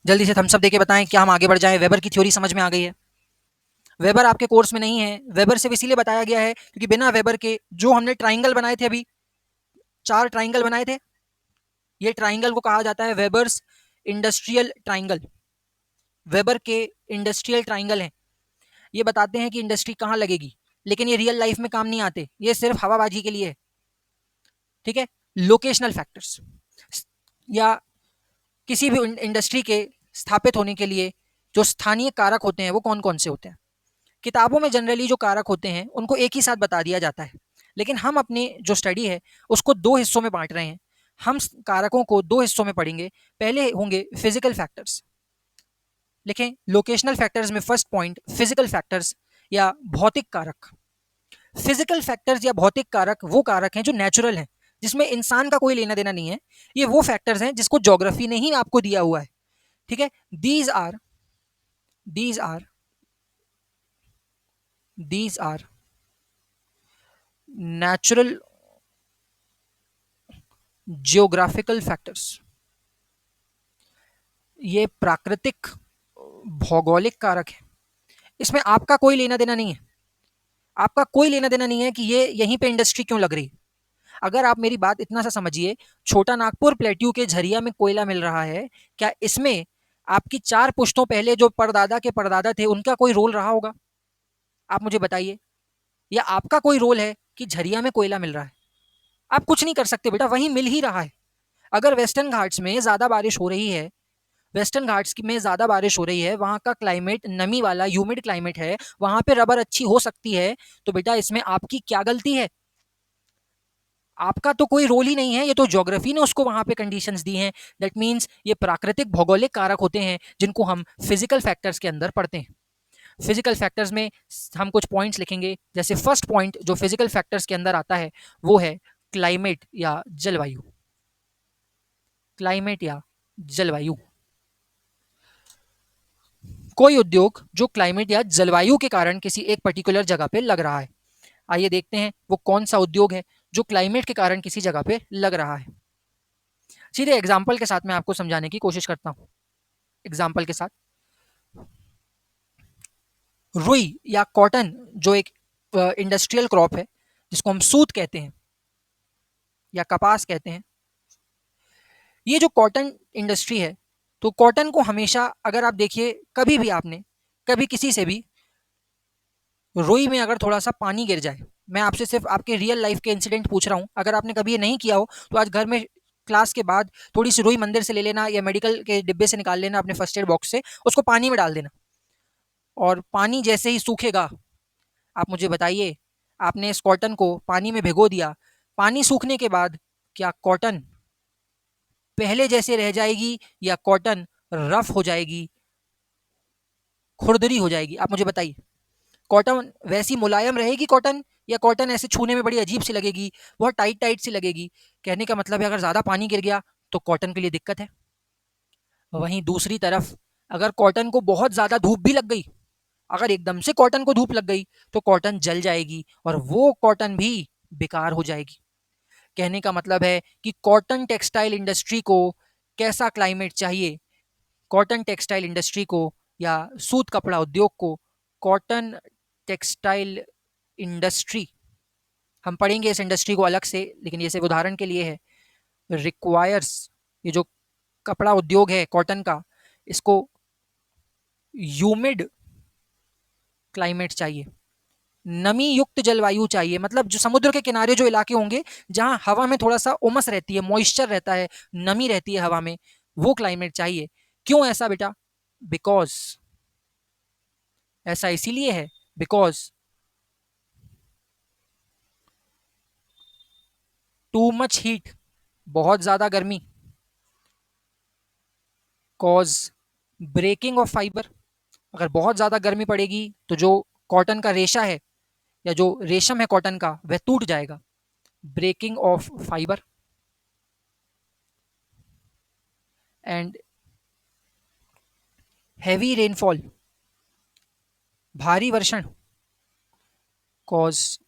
जल्दी से थम्स अप देके बताएं क्या हम आगे बढ़ जाएं। वेबर की थ्योरी समझ में आ गई है? वेबर आपके कोर्स में नहीं है। वेबर सिर्फ इसीलिए बताया गया है क्योंकि बिना वेबर के जो हमने ट्राइंगल बनाए थे, अभी 4 ट्राइंगल बनाए थे, ये ट्राइंगल को कहा जाता है वेबर्स इंडस्ट्रियल ट्राइंगल। वेबर के इंडस्ट्रियल ट्राइंगल हैं, ये बताते हैं कि इंडस्ट्री कहाँ लगेगी, लेकिन ये रियल लाइफ में काम नहीं आते, ये सिर्फ हवाबाजी के लिए है। ठीक है। लोकेशनल फैक्टर्स या किसी भी इंडस्ट्री के स्थापित होने के लिए जो स्थानीय कारक होते हैं वो कौन कौन से होते हैं? किताबों में जनरली जो कारक होते हैं उनको एक ही साथ बता दिया जाता है, लेकिन हम अपनी जो स्टडी है उसको 2 हिस्सों में बांट रहे हैं। हम कारकों को 2 हिस्सों में पढ़ेंगे। पहले होंगे फिजिकल फैक्टर्स। लिखें लोकेशनल फैक्टर्स में फर्स्ट पॉइंट फिजिकल फैक्टर्स या भौतिक कारक। फिजिकल फैक्टर्स या भौतिक कारक वो कारक हैं जो नेचुरल हैं, जिसमें इंसान का कोई लेना देना नहीं है। ये वो फैक्टर्स हैं जिसको ज्योग्राफी ने ही आपको दिया हुआ है। ठीक है। These are natural geographical factors. ये प्राकृतिक भौगोलिक कारक है। इसमें आपका कोई लेना देना नहीं है। आपका कोई लेना देना नहीं है कि ये यहीं पे इंडस्ट्री क्यों लग रही है। अगर आप मेरी बात इतना सा समझिए, छोटा नागपुर प्लेट्यू के झरिया में कोयला मिल रहा है, क्या इसमें आपकी 4 पुश्तों पहले जो परदादा के परदादा थे उनका कोई रोल रहा होगा? आप मुझे बताइए। या आपका कोई रोल है कि झरिया में कोयला मिल रहा है? आप कुछ नहीं कर सकते बेटा, वहीं मिल ही रहा है। अगर वेस्टर्न घाट्स में ज्यादा बारिश हो रही है, वेस्टर्न घाट्स में ज्यादा बारिश हो रही है, वहां का क्लाइमेट नमी वाला ह्यूमिड क्लाइमेट है, वहां पे रबर अच्छी हो सकती है, तो बेटा इसमें आपकी क्या गलती है? आपका तो कोई रोल ही नहीं है, ये तो ज्योग्राफी ने उसको वहां पे कंडीशंस दी हैं। दैट मींस ये प्राकृतिक भौगोलिक कारक होते हैं जिनको हम फिजिकल फैक्टर्स के अंदर पढ़ते हैं। फिजिकल फैक्टर्स में हम कुछ पॉइंट्स लिखेंगे। जैसे फर्स्ट पॉइंट जो फिजिकल फैक्टर्स के अंदर आता है वो है क्लाइमेट या जलवायु। क्लाइमेट या जलवायु। कोई उद्योग जो क्लाइमेट या जलवायु के कारण किसी एक पर्टिकुलर जगह पे लग रहा है। आइए देखते हैं वो कौन सा उद्योग है जो क्लाइमेट के कारण किसी जगह पे लग रहा है। सीधे एग्जाम्पल के साथ मैं आपको समझाने की कोशिश करता हूं। एग्जाम्पल के साथ, रुई या कॉटन जो एक इंडस्ट्रियल क्रॉप है, जिसको हम सूत कहते हैं या कपास कहते हैं, ये जो कॉटन इंडस्ट्री है, तो कॉटन को हमेशा, अगर आप देखिए कभी भी आपने कभी किसी से भी रुई में अगर थोड़ा सा पानी गिर जाए, मैं आपसे सिर्फ आपके रियल लाइफ के इंसिडेंट पूछ रहा हूँ, अगर आपने कभी ये नहीं किया हो तो आज घर में क्लास के बाद थोड़ी सी रुई मंदिर से ले लेना या मेडिकल के डिब्बे से निकाल लेना अपने फर्स्ट एड बॉक्स से, उसको पानी में डाल देना, और पानी जैसे ही सूखेगा, आप मुझे बताइए, आपने इस कॉटन को पानी में भिगो दिया, पानी सूखने के बाद क्या कॉटन पहले जैसे रह जाएगी या कॉटन रफ हो जाएगी, खुरदरी हो जाएगी? आप मुझे बताइए। कॉटन वैसी मुलायम रहेगी कॉटन, या कॉटन ऐसे छूने में बड़ी अजीब सी लगेगी, बहुत टाइट टाइट सी लगेगी? कहने का मतलब है अगर ज़्यादा पानी गिर गया तो कॉटन के लिए दिक्कत है। वहीं दूसरी तरफ अगर कॉटन को बहुत ज़्यादा धूप भी लग गई, अगर एकदम से कॉटन को धूप लग गई तो कॉटन जल जाएगी और वो कॉटन भी बेकार हो जाएगी। कहने का मतलब है कि कॉटन टेक्सटाइल इंडस्ट्री को कैसा क्लाइमेट चाहिए? कॉटन टेक्सटाइल इंडस्ट्री को या सूत कपड़ा उद्योग को, कॉटन टेक्सटाइल इंडस्ट्री, हम पढ़ेंगे इस इंडस्ट्री को अलग से, लेकिन ये सिर्फ उदाहरण के लिए है, रिक्वायर्स, ये जो कपड़ा उद्योग है कॉटन का, इसको ह्यूमिड क्लाइमेट चाहिए, नमी युक्त जलवायु चाहिए। मतलब जो समुद्र के किनारे जो इलाके होंगे जहां हवा में थोड़ा सा उमस रहती है, मॉइस्चर रहता है, नमी रहती है हवा में, वो क्लाइमेट चाहिए। क्यों ऐसा बेटा? बिकॉज, ऐसा इसीलिए है बिकॉज टू मच हीट, बहुत ज्यादा गर्मी, कॉज ब्रेकिंग ऑफ फाइबर, अगर बहुत ज्यादा गर्मी पड़ेगी तो जो कॉटन का रेशा है या जो रेशम है कॉटन का वह टूट जाएगा, breaking of fibre. And heavy rainfall, भारी वर्षण, कॉज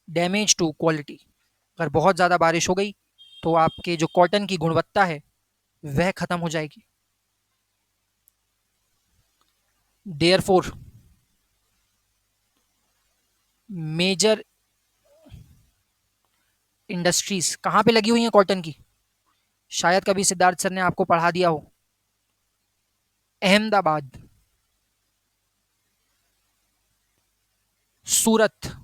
डैमेज टू क्वालिटी, अगर बहुत ज़्यादा बारिश हो गई तो आपके जो कॉटन की गुणवत्ता है वह खत्म हो जाएगी। देयरफॉर मेजर इंडस्ट्रीज कहाँ पे लगी हुई हैं कॉटन की? शायद कभी सिद्धार्थ सर ने आपको पढ़ा दिया हो। अहमदाबाद, सूरत,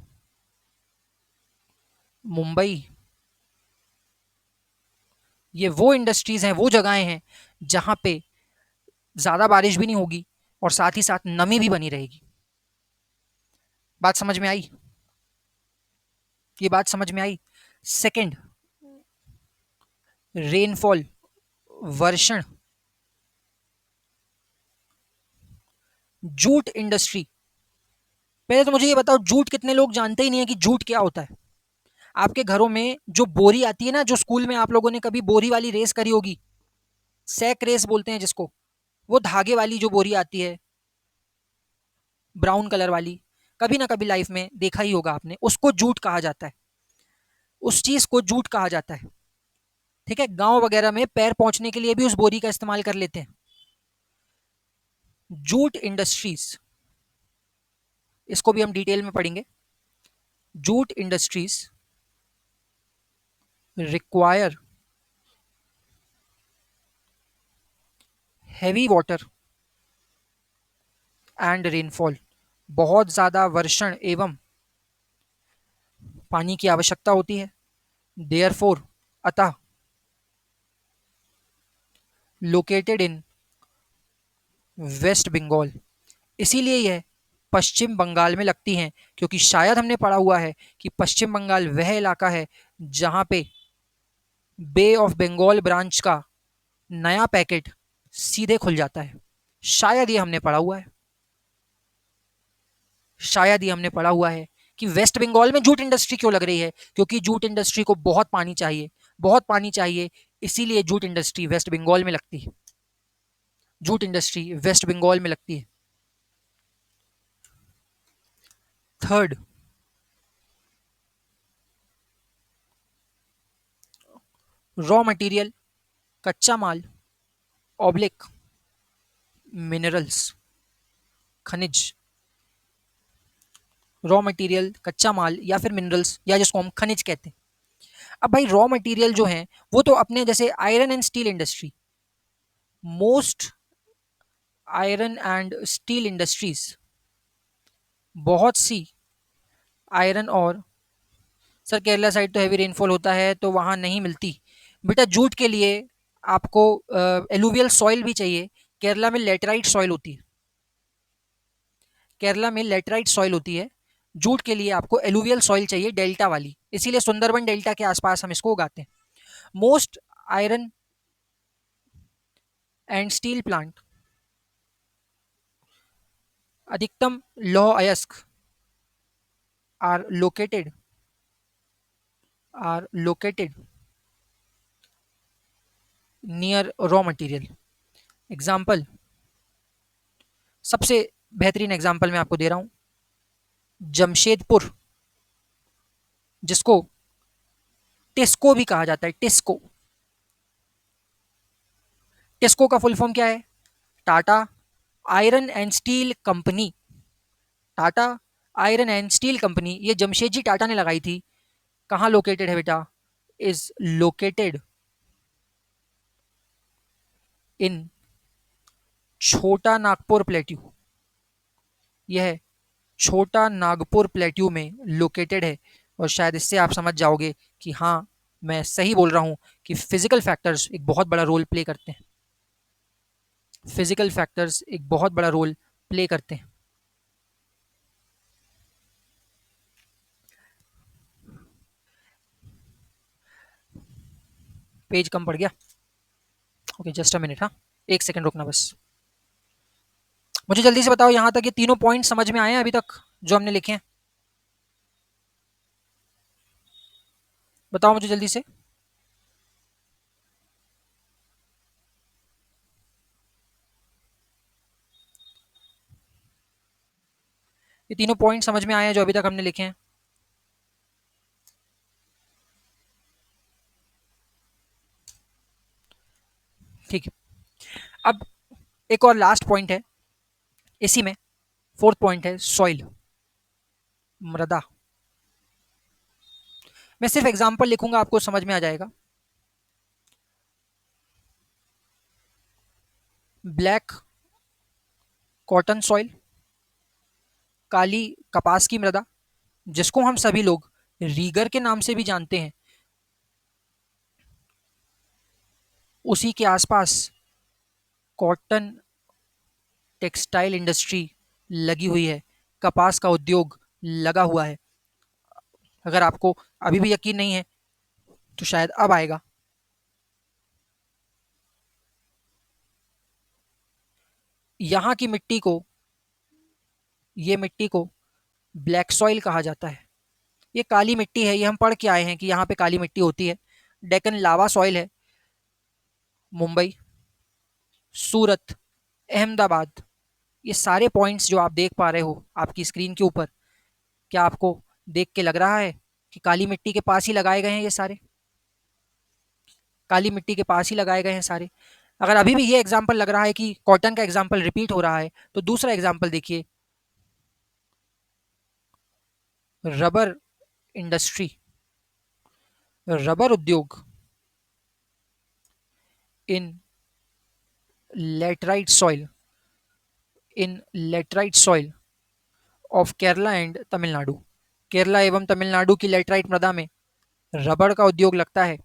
मुंबई, ये वो इंडस्ट्रीज हैं, वो जगहें हैं जहां पे ज्यादा बारिश भी नहीं होगी और साथ ही साथ नमी भी बनी रहेगी। बात समझ में आई? ये बात समझ में आई? सेकंड, रेनफॉल, वर्षण, जूट इंडस्ट्री। पहले तो मुझे ये बताओ, जूट कितने लोग जानते ही नहीं है कि जूट क्या होता है? आपके घरों में जो बोरी आती है ना, जो स्कूल में आप लोगों ने कभी बोरी वाली रेस करी होगी, सैक रेस बोलते हैं जिसको, वो धागे वाली जो बोरी आती है ब्राउन कलर वाली, कभी ना कभी लाइफ में देखा ही होगा आपने, उसको जूट कहा जाता है। उस चीज को जूट कहा जाता है। ठीक है, गांव वगैरह में पैर पहुंचने के लिए भी उस बोरी का इस्तेमाल कर लेते हैं। जूट इंडस्ट्रीज, इसको भी हम डिटेल में पढ़ेंगे। Jute industries require heavy water and rainfall, बहुत ज्यादा वर्षण एवं पानी की आवश्यकता होती है। देयरफॉर, अतः, लोकेटेड इन वेस्ट बंगाल, इसीलिए यह पश्चिम बंगाल में लगती हैं, क्योंकि शायद हमने पढ़ा हुआ है कि पश्चिम बंगाल वह इलाका है जहां पे बे ऑफ बंगाल ब्रांच का नया पैकेट सीधे खुल जाता है। शायद ये हमने पढ़ा हुआ है, शायद ये हमने पढ़ा हुआ है कि वेस्ट बंगाल में जूट इंडस्ट्री क्यों लग रही है, क्योंकि जूट इंडस्ट्री को बहुत पानी चाहिए, बहुत पानी चाहिए, इसीलिए जूट इंडस्ट्री वेस्ट बंगाल में लगती है। जूट इंडस्ट्री वेस्ट बंगाल में लगती है। थर्ड, रॉ मटेरियल, कच्चा माल, ऑब्लिक मिनरल्स, खनिज। रॉ मटेरियल, कच्चा माल या फिर मिनरल्स, या जिसको हम खनिज कहते हैं। अब भाई रॉ मटेरियल जो है वो तो अपने जैसे iron and steel industry, most iron and steel industries, बहुत सी आयरन और, सर केरला साइड तो हैवी रेनफॉल होता है तो वहाँ नहीं मिलती बेटा। जूट के लिए आपको एलुवियल सॉइल भी चाहिए। केरला में लेटराइट सॉइल होती है, केरला में लेटराइट सॉइल होती है। जूट के लिए आपको एलुवियल सॉइल चाहिए, डेल्टा वाली। इसीलिए सुंदरबन डेल्टा के आसपास हम इसको उगाते हैं। Most iron and steel plant, अधिकतम लौह अयस्क are located are located near raw material. Example, सबसे बेहतरीन एग्जाम्पल मैं आपको दे रहा हूं, जमशेदपुर, जिसको टिस्को भी कहा जाता है। टिस्को, टिस्को का फुल फॉर्म क्या है? Tata iron and steel company. Tata iron and steel company, ये जमशेदजी टाटा ने लगाई थी। कहाँ लोकेटेड है बेटा? इज लोकेटेड इन छोटा नागपुर प्लेट्यू। यह छोटा नागपुर प्लेट्यू में लोकेटेड है। और शायद इससे आप समझ जाओगे कि हाँ, मैं सही बोल रहा हूं कि फिजिकल फैक्टर्स एक बहुत बड़ा रोल प्ले करते हैं। फिजिकल फैक्टर्स एक बहुत बड़ा रोल प्ले करते हैं। पेज कम पड़ गया। ओके, जस्ट अ मिनट, हाँ, एक सेकंड रुकना बस। मुझे जल्दी से बताओ, यहां तक ये तीनों पॉइंट समझ में आए हैं अभी तक जो हमने लिखे हैं? बताओ मुझे जल्दी से। ये तीनों पॉइंट समझ में आए हैं जो अभी तक हमने लिखे हैं? ठीक है। अब एक और लास्ट पॉइंट है इसी में, फोर्थ पॉइंट है सॉइल, मृदा। मैं सिर्फ एग्जांपल लिखूंगा, आपको समझ में आ जाएगा। ब्लैक कॉटन सॉइल, काली कपास की मृदा, जिसको हम सभी लोग रीगर के नाम से भी जानते हैं, उसी के आसपास कॉटन टेक्सटाइल इंडस्ट्री लगी हुई है, कपास का उद्योग लगा हुआ है। अगर आपको अभी भी यकीन नहीं है तो शायद अब आएगा। यहाँ की मिट्टी को, ये मिट्टी को ब्लैक सॉइल कहा जाता है। ये काली मिट्टी है, ये हम पढ़ के आए हैं कि यहाँ पे काली मिट्टी होती है। डेक्कन लावा सॉइल है। मुंबई, सूरत, अहमदाबाद, ये सारे पॉइंट्स जो आप देख पा रहे हो आपकी स्क्रीन के ऊपर, क्या आपको देख के लग रहा है कि काली मिट्टी के पास ही लगाए गए हैं? ये सारे काली मिट्टी के पास ही लगाए गए हैं सारे। अगर अभी भी ये एग्जाम्पल लग रहा है कि कॉटन का एग्जाम्पल रिपीट हो रहा है, तो दूसरा एग्जाम्पल देखिए, रबर इंडस्ट्री, रबर उद्योग in laterite soil, in laterite soil of Kerala and Tamil Nadu. Kerala एवं तमिलनाडु की लेटराइट मृदा में रबड़ का उद्योग लगता है।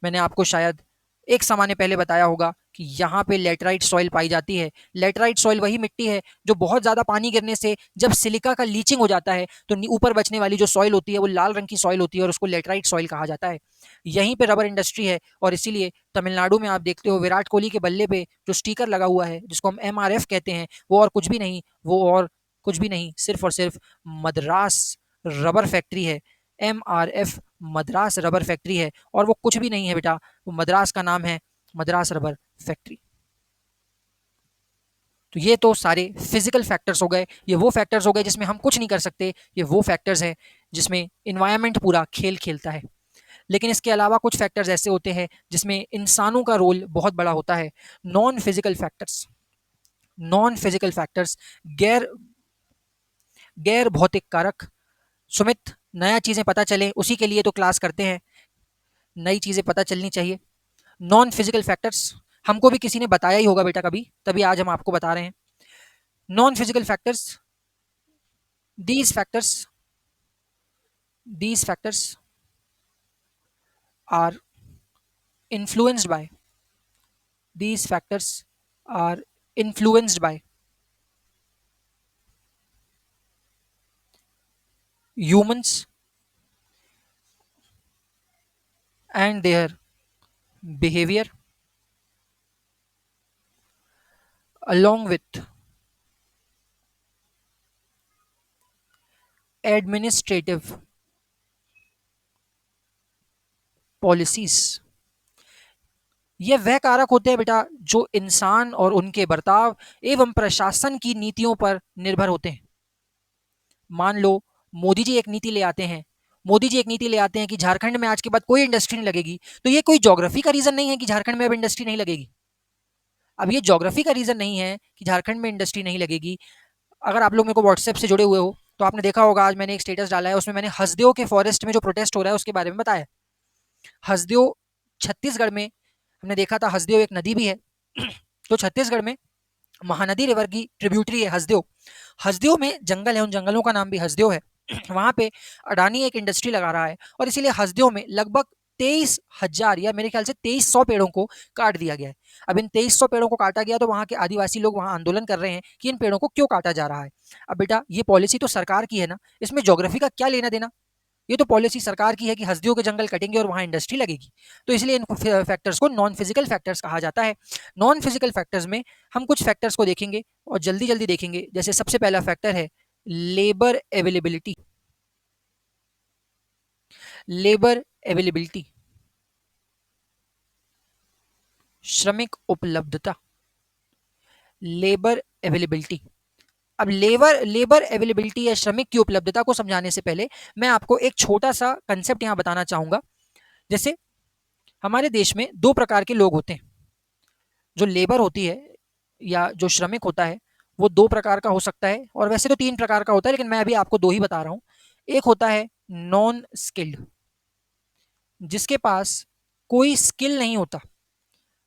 मैंने आपको शायद एक सामान्य पहले बताया होगा कि यहाँ पे लेटराइट सॉइल पाई जाती है। लेटराइट सॉइल वही मिट्टी है जो बहुत ज़्यादा पानी गिरने से जब सिलिका का लीचिंग हो जाता है तो ऊपर बचने वाली जो सॉइल होती है वो लाल रंग की सॉइल होती है और उसको लेटराइट सॉइल कहा जाता है। यहीं पे रबर इंडस्ट्री है और इसीलिए तमिलनाडु में आप देखते हो विराट कोहली के बल्ले पे जो स्टिकर लगा हुआ है जिसको हम MRF कहते हैं, वो और कुछ भी नहीं, वो और कुछ भी नहीं, सिर्फ और सिर्फ मद्रास रबर फैक्ट्री है। MRF मद्रास रबर फैक्ट्री है और वो कुछ भी नहीं है बेटा, वो मद्रास का नाम है, मद्रास रबर फैक्ट्री। तो ये तो सारे फिजिकल फैक्टर्स हो गए, ये वो फैक्टर्स हो गए जिसमें हम कुछ नहीं कर सकते, ये वो फैक्टर्स हैं जिसमें इन्वायरमेंट पूरा खेल खेलता है। लेकिन इसके अलावा कुछ फैक्टर्स ऐसे होते हैं जिसमें इंसानों का रोल बहुत बड़ा होता है। Non physical factors, non physical factors, गैर गैर भौतिक कारक। सुमित, नया चीजें पता चले उसी के लिए तो क्लास करते हैं, नई चीजें पता चलनी चाहिए। नॉन फिजिकल फैक्टर्स हमको भी किसी ने बताया ही होगा बेटा कभी, तभी आज हम आपको बता रहे हैं। Non physical factors, these factors, these factors are influenced by, these factors are influenced by humans and their behavior along with administrative policies। ये वह कारक होते हैं बेटा जो इंसान और उनके बर्ताव एवं प्रशासन की नीतियों पर निर्भर होते हैं। मान लो मोदी जी एक नीति ले आते हैं, मोदी जी एक नीति ले आते हैं कि झारखंड में आज के बाद कोई इंडस्ट्री नहीं लगेगी, तो ये कोई ज्योग्राफी का रीजन नहीं है कि झारखंड में अब इंडस्ट्री नहीं लगेगी। अब ये ज्योग्राफी का रीजन नहीं है कि झारखंड में इंडस्ट्री नहीं लगेगी। अगर आप लोग मेरे को व्हाट्सएप से जुड़े हुए हो तो आपने देखा होगा, आज मैंने एक स्टेटस डाला है, उसमें मैंने हसदेव के फॉरेस्ट में जो प्रोटेस्ट हो रहा है उसके बारे में बताया। हसदेव छत्तीसगढ़ में, हमने देखा था हसदेव एक नदी भी है तो छत्तीसगढ़ में महानदी रिवर की ट्रिब्यूटरी है हसदेव। हसदेव में जंगल है, उन जंगलों का नाम भी हसदेव है। वहां पे अडानी एक इंडस्ट्री लगा रहा है और इसीलिए हसदेव में लगभग 23,000 या मेरे ख्याल से 2300 पेड़ों को काट दिया गया है। अब इन 2300 पेड़ों को काटा गया तो वहां के आदिवासी लोग वहां आंदोलन कर रहे हैं कि इन पेड़ों को क्यों काटा जा रहा है। अब बेटा ये पॉलिसी तो सरकार की है ना, इसमें ज्योग्राफी का क्या लेना देना। ये तो पॉलिसी सरकार की है कि हसदियों के जंगल कटेंगे और वहां इंडस्ट्री लगेगी। तो इसलिए इन फैक्टर्स को नॉन फिजिकल फैक्टर्स कहा जाता है। नॉन फिजिकल फैक्टर्स में हम कुछ फैक्टर्स को देखेंगे और जल्दी जल्दी देखेंगे। जैसे सबसे पहला फैक्टर है लेबर अवेलेबिलिटी। लेबर अवेलेबिलिटी, श्रमिक उपलब्धता। Labour availability. अब लेबर लेबर अवेलेबिलिटी या श्रमिक की उपलब्धता को समझाने से पहले मैं आपको एक छोटा सा कंसेप्ट यहां बताना चाहूंगा। जैसे हमारे देश में दो प्रकार के लोग होते हैं। जो लेबर होती है या जो श्रमिक होता है वो दो प्रकार का हो सकता है, और वैसे तो तीन प्रकार का होता है लेकिन मैं अभी आपको दो ही बता रहा हूं। एक होता है नॉन स्किल्ड, जिसके पास कोई स्किल नहीं होता,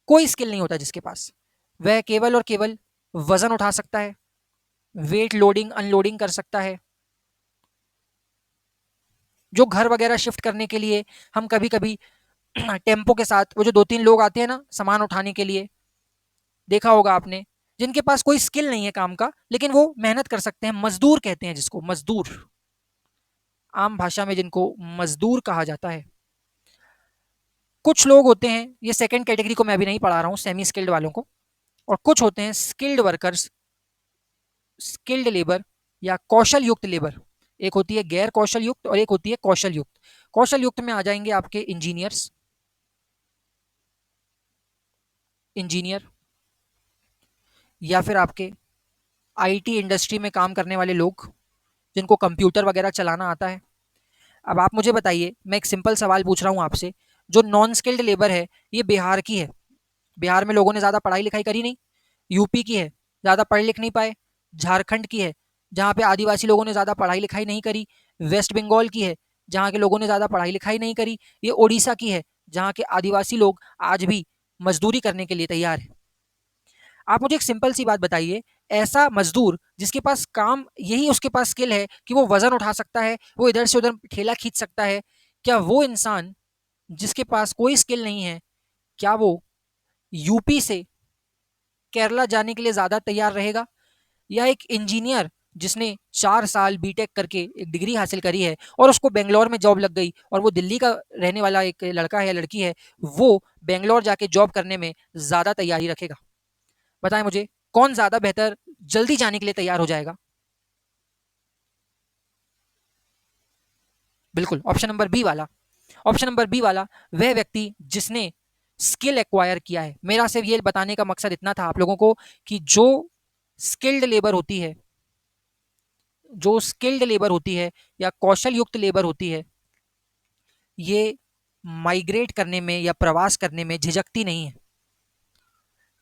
कोई स्किल नहीं होता जिसके पास। वह केवल और केवल वजन उठा सकता है, वेट लोडिंग अनलोडिंग कर सकता है। जो घर वगैरह शिफ्ट करने के लिए हम कभी कभी टेम्पो के साथ वो जो दो तीन लोग आते हैं ना सामान उठाने के लिए, देखा होगा आपने, जिनके पास कोई स्किल नहीं है काम का लेकिन वो मेहनत कर सकते हैं, मजदूर कहते हैं जिसको, मजदूर, आम भाषा में जिनको मजदूर कहा जाता है। कुछ लोग होते हैं, ये सेकंड कैटेगरी को मैं अभी नहीं पढ़ा रहा हूँ, सेमी स्किल्ड वालों को। और कुछ होते हैं स्किल्ड वर्कर्स, स्किल्ड लेबर या कौशल युक्त लेबर। एक होती है गैर कौशल युक्त और एक होती है कौशल युक्त। कौशल युक्त में आ जाएंगे आपके इंजीनियर्स, इंजीनियर, या फिर आपके आईटी इंडस्ट्री में काम करने वाले लोग जिनको कंप्यूटर वगैरह चलाना आता है। अब आप मुझे बताइए, मैं एक सिंपल सवाल पूछ रहा हूँ आपसे, जो नॉन स्किल्ड लेबर है ये बिहार की है, बिहार में लोगों ने ज़्यादा पढ़ाई लिखाई करी नहीं, यूपी की है, ज़्यादा पढ़ लिख नहीं पाए, झारखंड की है जहाँ पे आदिवासी लोगों ने ज़्यादा पढ़ाई लिखाई नहीं करी, वेस्ट बंगाल की है जहाँ के लोगों ने ज़्यादा पढ़ाई लिखाई नहीं करी, ये उड़ीसा की है जहाँ के आदिवासी लोग आज भी मजदूरी करने के लिए तैयार है। आप मुझे एक सिंपल सी बात बताइए, ऐसा मजदूर जिसके पास काम, यही उसके पास स्किल है कि वो वजन उठा सकता है, वो इधर से उधर ठेला खींच सकता है, क्या वो इंसान जिसके पास कोई स्किल नहीं है, क्या वो यूपी से केरला जाने के लिए ज्यादा तैयार रहेगा? या एक इंजीनियर जिसने 4 साल बीटेक करके एक डिग्री हासिल करी है और उसको बेंगलोर में जॉब लग गई और वो दिल्ली का रहने वाला एक लड़का है या लड़की है, वो बेंगलोर जाके जॉब करने में ज्यादा तैयारी रखेगा? बताएं मुझे, कौन ज्यादा बेहतर जल्दी जाने के लिए तैयार हो जाएगा? बिल्कुल ऑप्शन नंबर बी वाला। ऑप्शन नंबर बी वाला, वह व्यक्ति जिसने स्किल एक्वायर किया है। मेरा सिर्फ ये बताने का मकसद इतना था आप लोगों को कि जो स्किल्ड लेबर होती है, जो स्किल्ड लेबर होती है या कौशल युक्त लेबर होती है, ये माइग्रेट करने में या प्रवास करने में झिझकती नहीं है।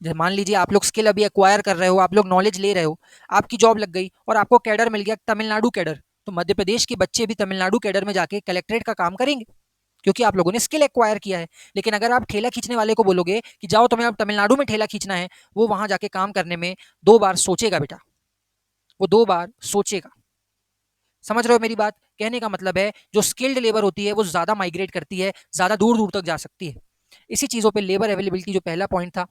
जैसे मान लीजिए आप लोग स्किल अभी एक्वायर कर रहे हो, आप लोग नॉलेज ले रहे हो, आपकी जॉब लग गई और आपको कैडर मिल गया तमिलनाडु कैडर, तो मध्य प्रदेश के बच्चे भी तमिलनाडु कैडर में जाके कलेक्ट्रेट का काम करेंगे क्योंकि आप लोगों ने स्किल एक्वायर किया है। लेकिन अगर आप ठेला खींचने वाले को बोलोगे कि जाओ तुम्हें अब तमिलनाडु में ठेला खींचना है, वो वहां जाके काम करने में 2 बार सोचेगा बेटा, वो 2 बार सोचेगा। समझ रहे हो मेरी बात? कहने का मतलब है जो स्किल्ड लेबर होती है वो ज्यादा माइग्रेट करती है, ज्यादा दूर दूर तक जा सकती है। इसी चीजों पे लेबर अवेलेबिलिटी जो पहला पॉइंट था,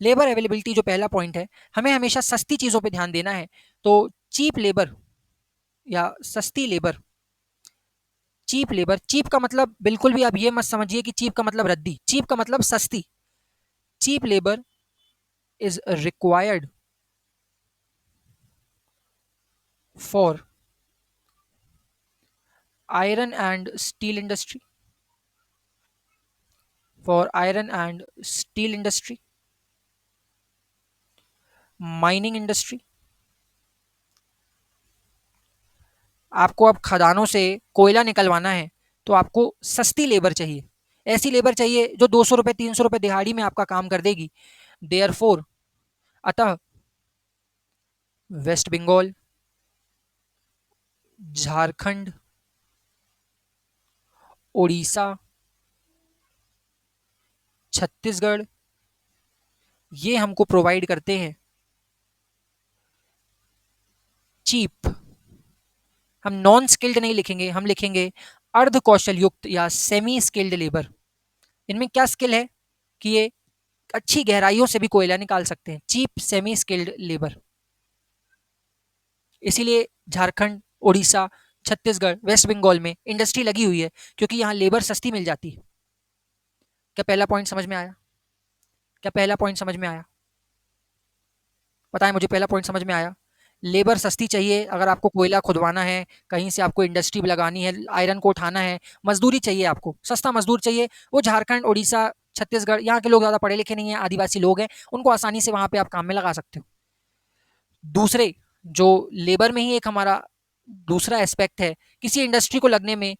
लेबर अवेलेबिलिटी जो पहला पॉइंट है, हमें हमेशा सस्ती चीजों पे ध्यान देना है। तो चीप लेबर या सस्ती लेबर, चीप लेबर, चीप का मतलब बिल्कुल भी आप ये मत समझिए कि चीप का मतलब रद्दी, चीप का मतलब सस्ती। Cheap labour is required for iron and steel industry, for iron and steel industry, mining industry. आपको अब खदानों से कोयला निकलवाना है तो आपको सस्ती लेबर चाहिए, ऐसी लेबर चाहिए जो 200 रुपये 300 रुपये दिहाड़ी में आपका काम कर देगी। देयरफॉर, अतः वेस्ट बंगाल, झारखंड, उड़ीसा, छत्तीसगढ़, ये हमको प्रोवाइड करते हैं चीप। हम नॉन स्किल्ड नहीं लिखेंगे, हम लिखेंगे अर्ध कौशल युक्त या सेमी स्किल्ड लेबर। इनमें क्या स्किल है कि ये अच्छी गहराइयों से भी कोयला निकाल सकते हैं, चीप सेमी स्किल्ड लेबर। इसीलिए झारखंड, उड़ीसा, छत्तीसगढ़, वेस्ट बंगाल में इंडस्ट्री लगी हुई है, क्योंकि यहाँ लेबर सस्ती मिल जाती है। क्या पहला पॉइंट समझ में आया? क्या पहला पॉइंट समझ में आया? बताएं मुझे, पहला पॉइंट समझ में आया? लेबर सस्ती चाहिए, अगर आपको कोयला खुदवाना है, कहीं से आपको इंडस्ट्री लगानी है, आयरन को उठाना है, मजदूरी चाहिए, आपको सस्ता मजदूर चाहिए। वो झारखंड, उड़ीसा, छत्तीसगढ़, यहाँ के लोग ज़्यादा पढ़े लिखे नहीं हैं, आदिवासी लोग हैं, उनको आसानी से वहाँ पे आप काम में लगा सकते हो। दूसरे, जो लेबर में ही एक हमारा दूसरा एस्पेक्ट है, किसी इंडस्ट्री को लगने में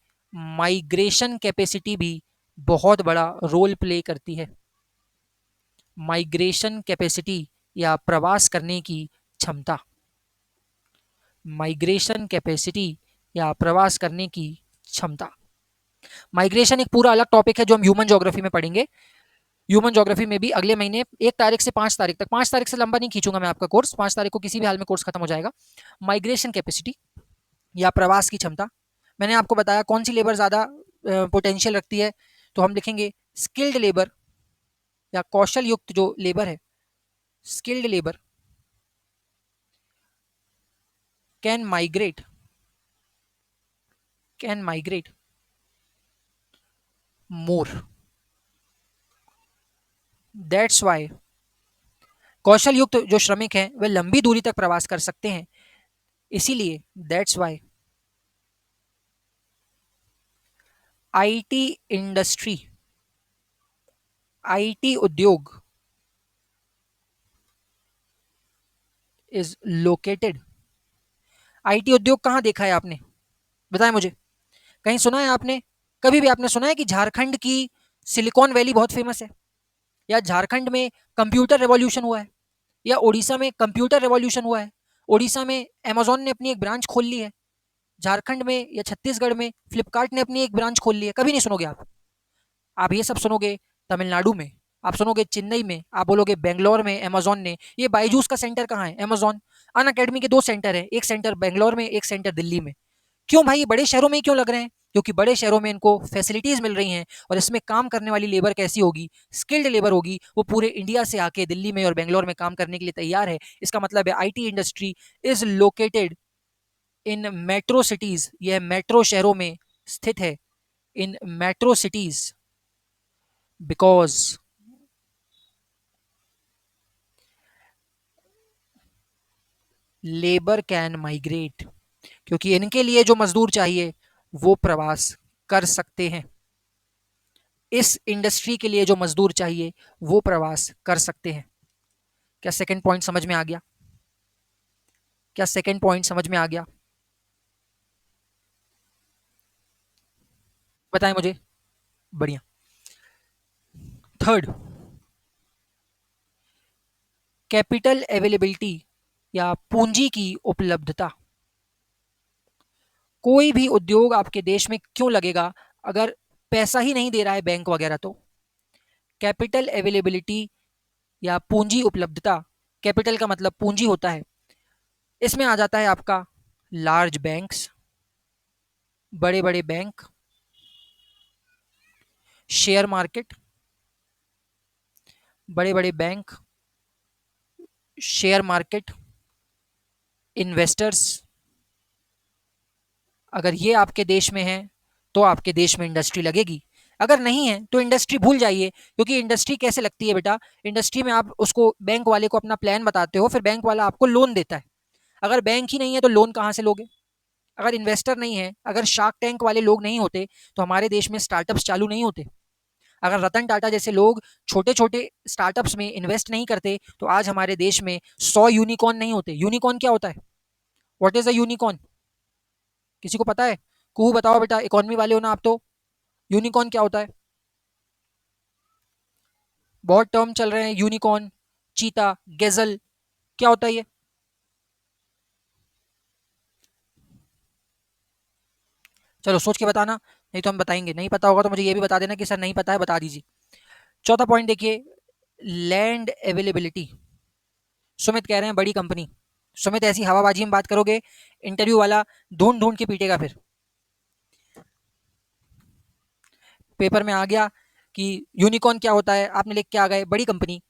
माइग्रेशन कैपेसिटी भी बहुत बड़ा रोल प्ले करती है। माइग्रेशन कैपेसिटी या प्रवास करने की क्षमता, माइग्रेशन कैपेसिटी या प्रवास करने की क्षमता। माइग्रेशन एक पूरा अलग टॉपिक है जो हम ह्यूमन ज्योग्राफी में पढ़ेंगे। ह्यूमन ज्योग्राफी में भी अगले महीने 1 तारीख से 5 तारीख तक, 5 तारीख से लंबा नहीं खींचूंगा मैं आपका कोर्स, 5 तारीख को किसी भी हाल में कोर्स खत्म हो जाएगा। माइग्रेशन कैपेसिटी या प्रवास की क्षमता। मैंने आपको बताया कौन सी लेबर ज़्यादा पोटेंशियल रखती है, तो हम लिखेंगे स्किल्ड लेबर या कौशल युक्त जो लेबर है, skilled labour can migrate, can migrate more. That's why कौशल युक्त जो श्रमिक हैं वे लंबी दूरी तक प्रवास कर सकते हैं, इसीलिए that's why IT industry, IT उद्योग इज लोकेटेड। आईटी उद्योग कहाँ देखा है आपने? बताएं मुझे, कहीं सुना है आपने? कभी भी आपने सुना है कि झारखंड की सिलिकॉन वैली बहुत फेमस है, या झारखंड में कंप्यूटर रेवोल्यूशन हुआ है, या उड़ीसा में कंप्यूटर रेवोल्यूशन हुआ है, उड़ीसा में अमेजोन ने अपनी एक ब्रांच खोल ली है, झारखंड में या छत्तीसगढ़ में फ्लिपकार्ट ने अपनी एक ब्रांच खोल ली है? कभी नहीं सुनोगे आप ये सब सुनोगे तमिलनाडु में, आप सुनोगे चेन्नई में, आप बोलोगे बेंगलोर में अमेजोन ने। ये बायजूस का सेंटर कहाँ है? अमेजोन। अन अकेडमी के 2 सेंटर हैं, एक सेंटर बेंगलोर में, एक सेंटर दिल्ली में। क्यों भाई, बड़े शहरों में ही क्यों लग रहे हैं? क्योंकि बड़े शहरों में इनको फैसिलिटीज मिल रही हैं, और इसमें काम करने वाली लेबर कैसी होगी? स्किल्ड लेबर होगी, वो पूरे इंडिया से आके दिल्ली में और बेंगलोर में काम करने के लिए तैयार है। इसका मतलब है IT industry is located in metro cities, यह मेट्रो शहरों में स्थित है, इन metro cities, because labour can migrate, क्योंकि इनके लिए जो मजदूर चाहिए वो प्रवास कर सकते हैं। इस इंडस्ट्री के लिए जो मजदूर चाहिए वो प्रवास कर सकते हैं। क्या सेकंड पॉइंट समझ में आ गया? क्या सेकंड पॉइंट समझ में आ गया? बताएं मुझे। बढ़िया। थर्ड, कैपिटल अवेलेबिलिटी या पूंजी की उपलब्धता। कोई भी उद्योग आपके देश में क्यों लगेगा अगर पैसा ही नहीं दे रहा है बैंक वगैरह? तो कैपिटल अवेलेबिलिटी या पूंजी उपलब्धता, कैपिटल का मतलब पूंजी होता है, इसमें आ जाता है आपका लार्ज बैंक्स, बड़े बड़े बैंक, शेयर मार्केट, बड़े बड़े बैंक, शेयर मार्केट, इन्वेस्टर्स। अगर ये आपके देश में है तो आपके देश में इंडस्ट्री लगेगी। अगर नहीं है तो इंडस्ट्री भूल जाइए, क्योंकि इंडस्ट्री कैसे लगती है बेटा, इंडस्ट्री में आप उसको बैंक वाले को अपना प्लान बताते हो, फिर बैंक वाला आपको लोन देता है। अगर बैंक ही नहीं है तो लोन कहाँ से लोगे? अगर इन्वेस्टर नहीं है, अगर शार्क टैंक वाले लोग नहीं होते तो हमारे देश में स्टार्टअप्स चालू नहीं होते। अगर रतन टाटा जैसे लोग छोटे छोटे स्टार्टअप्स में इन्वेस्ट नहीं करते तो आज हमारे देश में 100 यूनिकॉर्न नहीं होते। यूनिकॉर्न क्या होता है? What is a unicorn? किसी को पता है? कुहू बताओ बेटा, इकोनॉमी वाले हो ना आप तो। यूनिकॉर्न क्या होता है? बहुत टर्म चल रहे हैं, यूनिकॉर्न, चीता, गेजल, क्या होता है ये? चलो सोच के बताना, नहीं तो हम बताएंगे। नहीं पता होगा तो मुझे ये भी बता देना कि सर नहीं पता है, बता दीजिए। चौथा पॉइंट देखिए, लैंड अवेलेबिलिटी। सुमित कह रहे हैं बड़ी कंपनी। सुमित ऐसी हवाबाजी में बात करोगे, इंटरव्यू वाला ढूंढ ढूंढ के पीटेगा। फिर पेपर में आ गया कि यूनिकॉर्न क्या होता है, आपने लिख के आ गए बड़ी कंपनी,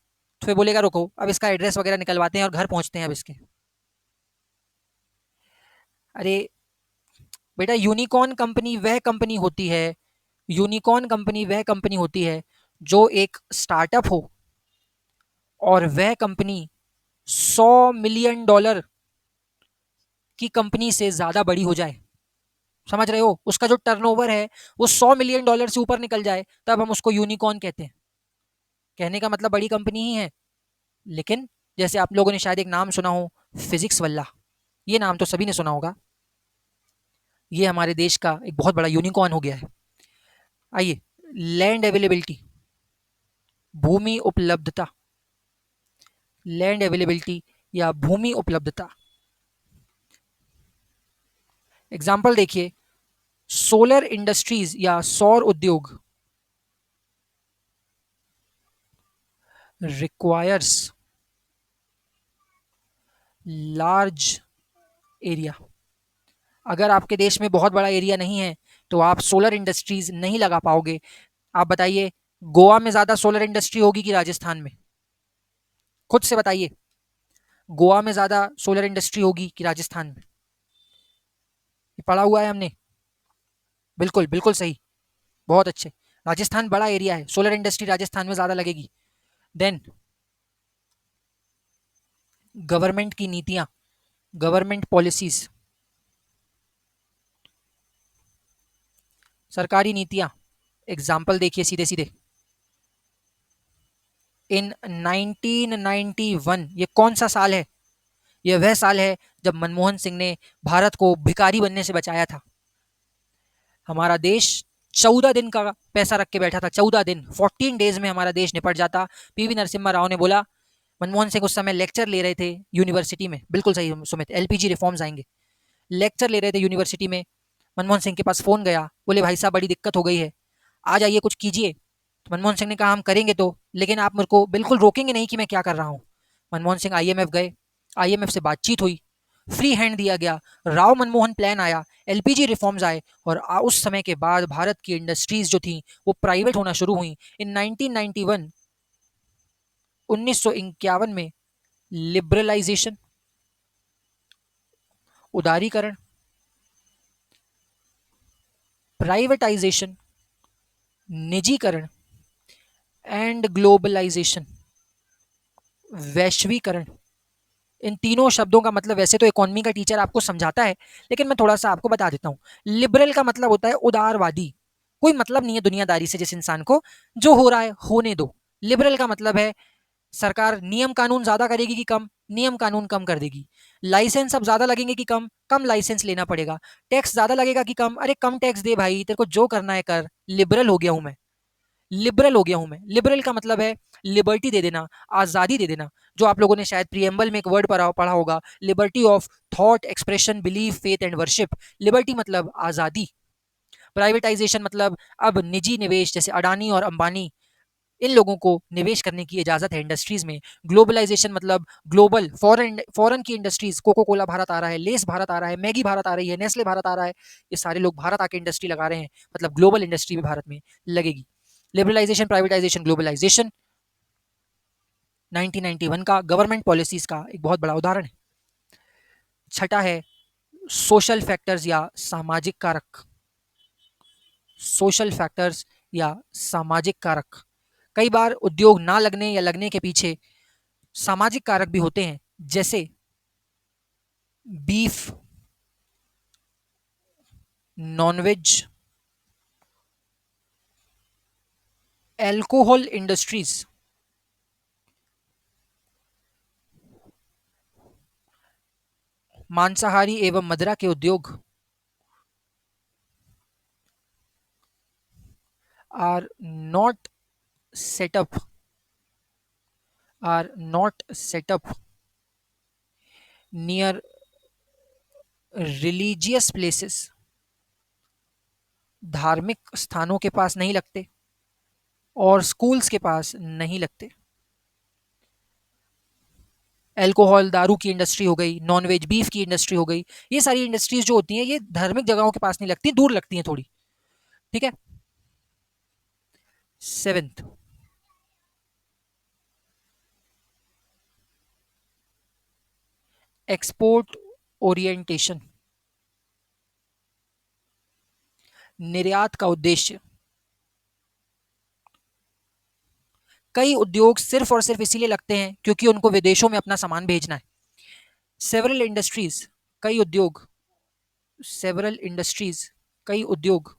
तो फिर बोलेगा रुको अब इसका एड्रेस वगैरह निकलवाते हैं और घर पहुंचते हैं अब इसके। अरे बेटा, यूनिकॉर्न कंपनी वह कंपनी होती है, यूनिकॉर्न कंपनी वह कंपनी होती है जो एक स्टार्टअप हो और वह कंपनी 100 मिलियन डॉलर की कंपनी से ज्यादा बड़ी हो जाए। समझ रहे हो? उसका जो टर्नओवर है वो 100 मिलियन डॉलर से ऊपर निकल जाए, तब हम उसको यूनिकॉर्न कहते हैं। कहने का मतलब बड़ी कंपनी ही है। लेकिन जैसे आप लोगों ने शायद एक नाम सुना हो, फिजिक्स वल्ला, ये नाम तो सभी ने सुना होगा। ये हमारे देश का एक बहुत बड़ा यूनिकॉर्न हो गया है। आइए, लैंड अवेलेबिलिटी, भूमि उपलब्धता, लैंड अवेलेबिलिटी या भूमि उपलब्धता। एग्जाम्पल देखिए, सोलर इंडस्ट्रीज या सौर उद्योग रिक्वायर्स लार्ज एरिया। अगर आपके देश में बहुत बड़ा एरिया नहीं है तो आप सोलर इंडस्ट्रीज नहीं लगा पाओगे। आप बताइए, गोवा में ज्यादा सोलर इंडस्ट्री होगी कि राजस्थान में? खुद से बताइए, गोवा में ज्यादा सोलर इंडस्ट्री होगी कि राजस्थान में? ये पढ़ा हुआ है हमने। बिल्कुल बिल्कुल सही, बहुत अच्छे। राजस्थान बड़ा एरिया है, सोलर इंडस्ट्री राजस्थान में ज्यादा लगेगी। देन गवर्नमेंट की नीतियां, गवर्नमेंट पॉलिसीज, सरकारी नीतियां। एग्जाम्पल देखिए सीधे सीधे, इन 1991, ये कौन सा साल है? यह वह साल है जब मनमोहन सिंह ने भारत को भिखारी बनने से बचाया था। हमारा देश 14 दिन का पैसा रख के बैठा था, 14 दिन, 14 डेज में हमारा देश निपट जाता। पीवी नरसिम्हा राव ने बोला, मनमोहन सिंह उस समय लेक्चर ले रहे थे यूनिवर्सिटी में, बिल्कुल सही सुमित, एलपीजी रिफॉर्म्स आएंगे। लेक्चर ले रहे थे यूनिवर्सिटी में, मनमोहन सिंह के पास फोन गया, बोले भाई साहब बड़ी दिक्कत हो गई है, आ जाइए कुछ कीजिए। तो मनमोहन सिंह ने कहा हम करेंगे तो, लेकिन आप मेरे को बिल्कुल रोकेंगे नहीं कि मैं क्या कर रहा हूँ। मनमोहन सिंह आईएमएफ गए, आईएमएफ से बातचीत हुई, फ्री हैंड दिया गया, राव मनमोहन प्लान आया, एलपीजी रिफॉर्म्स आए, और उस समय के बाद भारत की इंडस्ट्रीज जो थी वो प्राइवेट होना शुरू हुई। इन 1991, 1951 में लिबरलाइजेशन, उदारीकरण, प्राइवेटाइजेशन, निजीकरण एंड ग्लोबलाइजेशन, वैश्वीकरण। इन तीनों शब्दों का मतलब वैसे तो इकोनॉमी का टीचर आपको समझाता है, लेकिन मैं थोड़ा सा आपको बता देता हूँ। लिबरल का मतलब होता है उदारवादी, कोई मतलब नहीं है दुनियादारी से जिस इंसान को, जो हो रहा है होने दो। लिबरल का मतलब है सरकार नियम कानून ज्यादा करेगी कि कम, नियम कानून कम कर देगी। लाइसेंस अब ज्यादा लगेंगे कि कम, कम लाइसेंस लेना पड़ेगा। टैक्स ज्यादा लगेगा कि कम, अरे कम टैक्स दे भाई, तेरे को जो करना है कर। लिबरल हो गया हूं मैं, लिबरल हो गया हूं मैं। लिबरल का मतलब है लिबर्टी दे देना, आजादी दे देना। जो आप लोगों ने शायद प्रीएम्बल में एक वर्ड पढ़ा होगा, liberty of thought, expression, belief, faith and worship. Liberty मतलब आजादी। प्राइवेटाइजेशन मतलब अब निजी निवेश, जैसे अडानी और अंबानी, इन लोगों को निवेश करने की इजाजत है इंडस्ट्रीज में। ग्लोबलाइजेशन मतलब ग्लोबल, फॉरेन फॉरेन की इंडस्ट्रीज, कोको कोला भारत आ रहा है, लेस भारत आ रहा है, मैगी भारत आ रही है, नेस्ले भारत आ रहा है, ये सारे लोग भारत आके इंडस्ट्री लगा रहे हैं, मतलब ग्लोबल इंडस्ट्री भी भारत में लगेगी। लिबरलाइजेशन, प्राइवेटाइजेशन, ग्लोबलाइजेशन 1991 का गवर्नमेंट पॉलिसीज का एक बहुत बड़ा उदाहरण है। छठा है सोशल फैक्टर्स या सामाजिक कारक। सोशल फैक्टर्स या सामाजिक कारक। कई बार उद्योग ना लगने या लगने के पीछे सामाजिक कारक भी होते हैं, जैसे बीफ, नॉनवेज, एल्कोहल इंडस्ट्रीज, मांसाहारी एवं मदिरा के उद्योग are not set up are not set up near religious places, धार्मिक स्थानों के पास नहीं लगते और स्कूल्स के पास नहीं लगते। एल्कोहल, दारू की इंडस्ट्री हो गई, नॉनवेज बीफ की इंडस्ट्री हो गई, ये सारी इंडस्ट्रीज जो होती हैं ये धार्मिक जगहों के पास नहीं लगती, दूर लगती हैं थोड़ी। ठीक है। सेवेंथ, एक्सपोर्ट ओरिएंटेशन, निर्यात का उद्देश्य। कई उद्योग सिर्फ और सिर्फ इसीलिए लगते हैं क्योंकि उनको विदेशों में अपना सामान भेजना है। सेवरल इंडस्ट्रीज, कई उद्योग, सेवरल इंडस्ट्रीज, कई उद्योग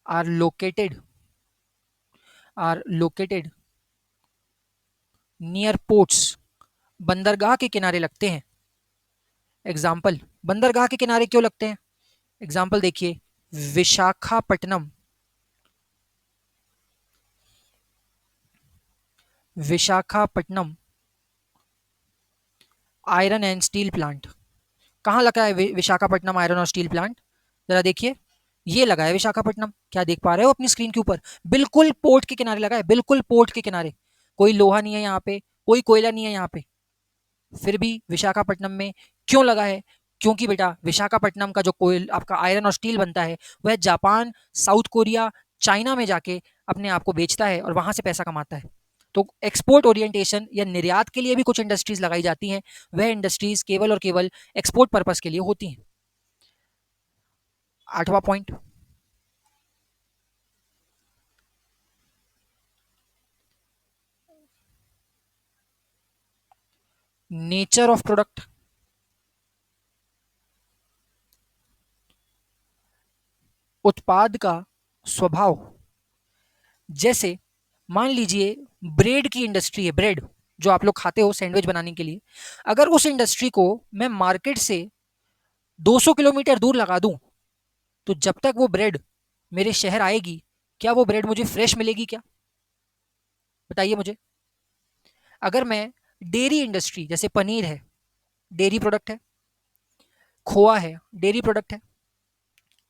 are located are located near ports, बंदरगाह के किनारे लगते हैं। एग्जाम्पल, बंदरगाह के किनारे क्यों लगते हैं? एग्जाम्पल देखिए, Visakhapatnam, Visakhapatnam iron and steel plant. कहाँ लगा है विशाखापट्टनम आयरन और स्टील प्लांट? जरा देखिए, ये लगा है विशाखापट्टनम, क्या देख पा रहे हो अपनी स्क्रीन के ऊपर? बिल्कुल पोर्ट के किनारे लगा है, बिल्कुल पोर्ट के किनारे। कोई लोहा नहीं है यहाँ पे, कोई कोयला नहीं है यहाँ पे, फिर भी विशाखापट्टनम में क्यों लगा है? क्योंकि बेटा विशाखापट्टनम का जो कोयल आपका आयरन और स्टील बनता है वह जापान, साउथ कोरिया, चाइना में जाके अपने आप को बेचता है और वहां से पैसा कमाता है। तो एक्सपोर्ट ओरिएंटेशन या निर्यात के लिए भी कुछ इंडस्ट्रीज लगाई जाती हैं, वह इंडस्ट्रीज केवल और केवल एक्सपोर्ट पर्पस के लिए होती हैं। आठवां पॉइंट, नेचर ऑफ प्रोडक्ट, उत्पाद का स्वभाव। जैसे मान लीजिए ब्रेड की इंडस्ट्री है, ब्रेड जो आप लोग खाते हो सैंडविच बनाने के लिए, अगर उस इंडस्ट्री को मैं मार्केट से 200 किलोमीटर दूर लगा दूं, तो जब तक वो ब्रेड मेरे शहर आएगी, क्या वो ब्रेड मुझे फ्रेश मिलेगी क्या? बताइए मुझे। अगर मैं डेयरी इंडस्ट्री, जैसे पनीर है, डेयरी प्रोडक्ट है, खोआ है, डेयरी प्रोडक्ट है,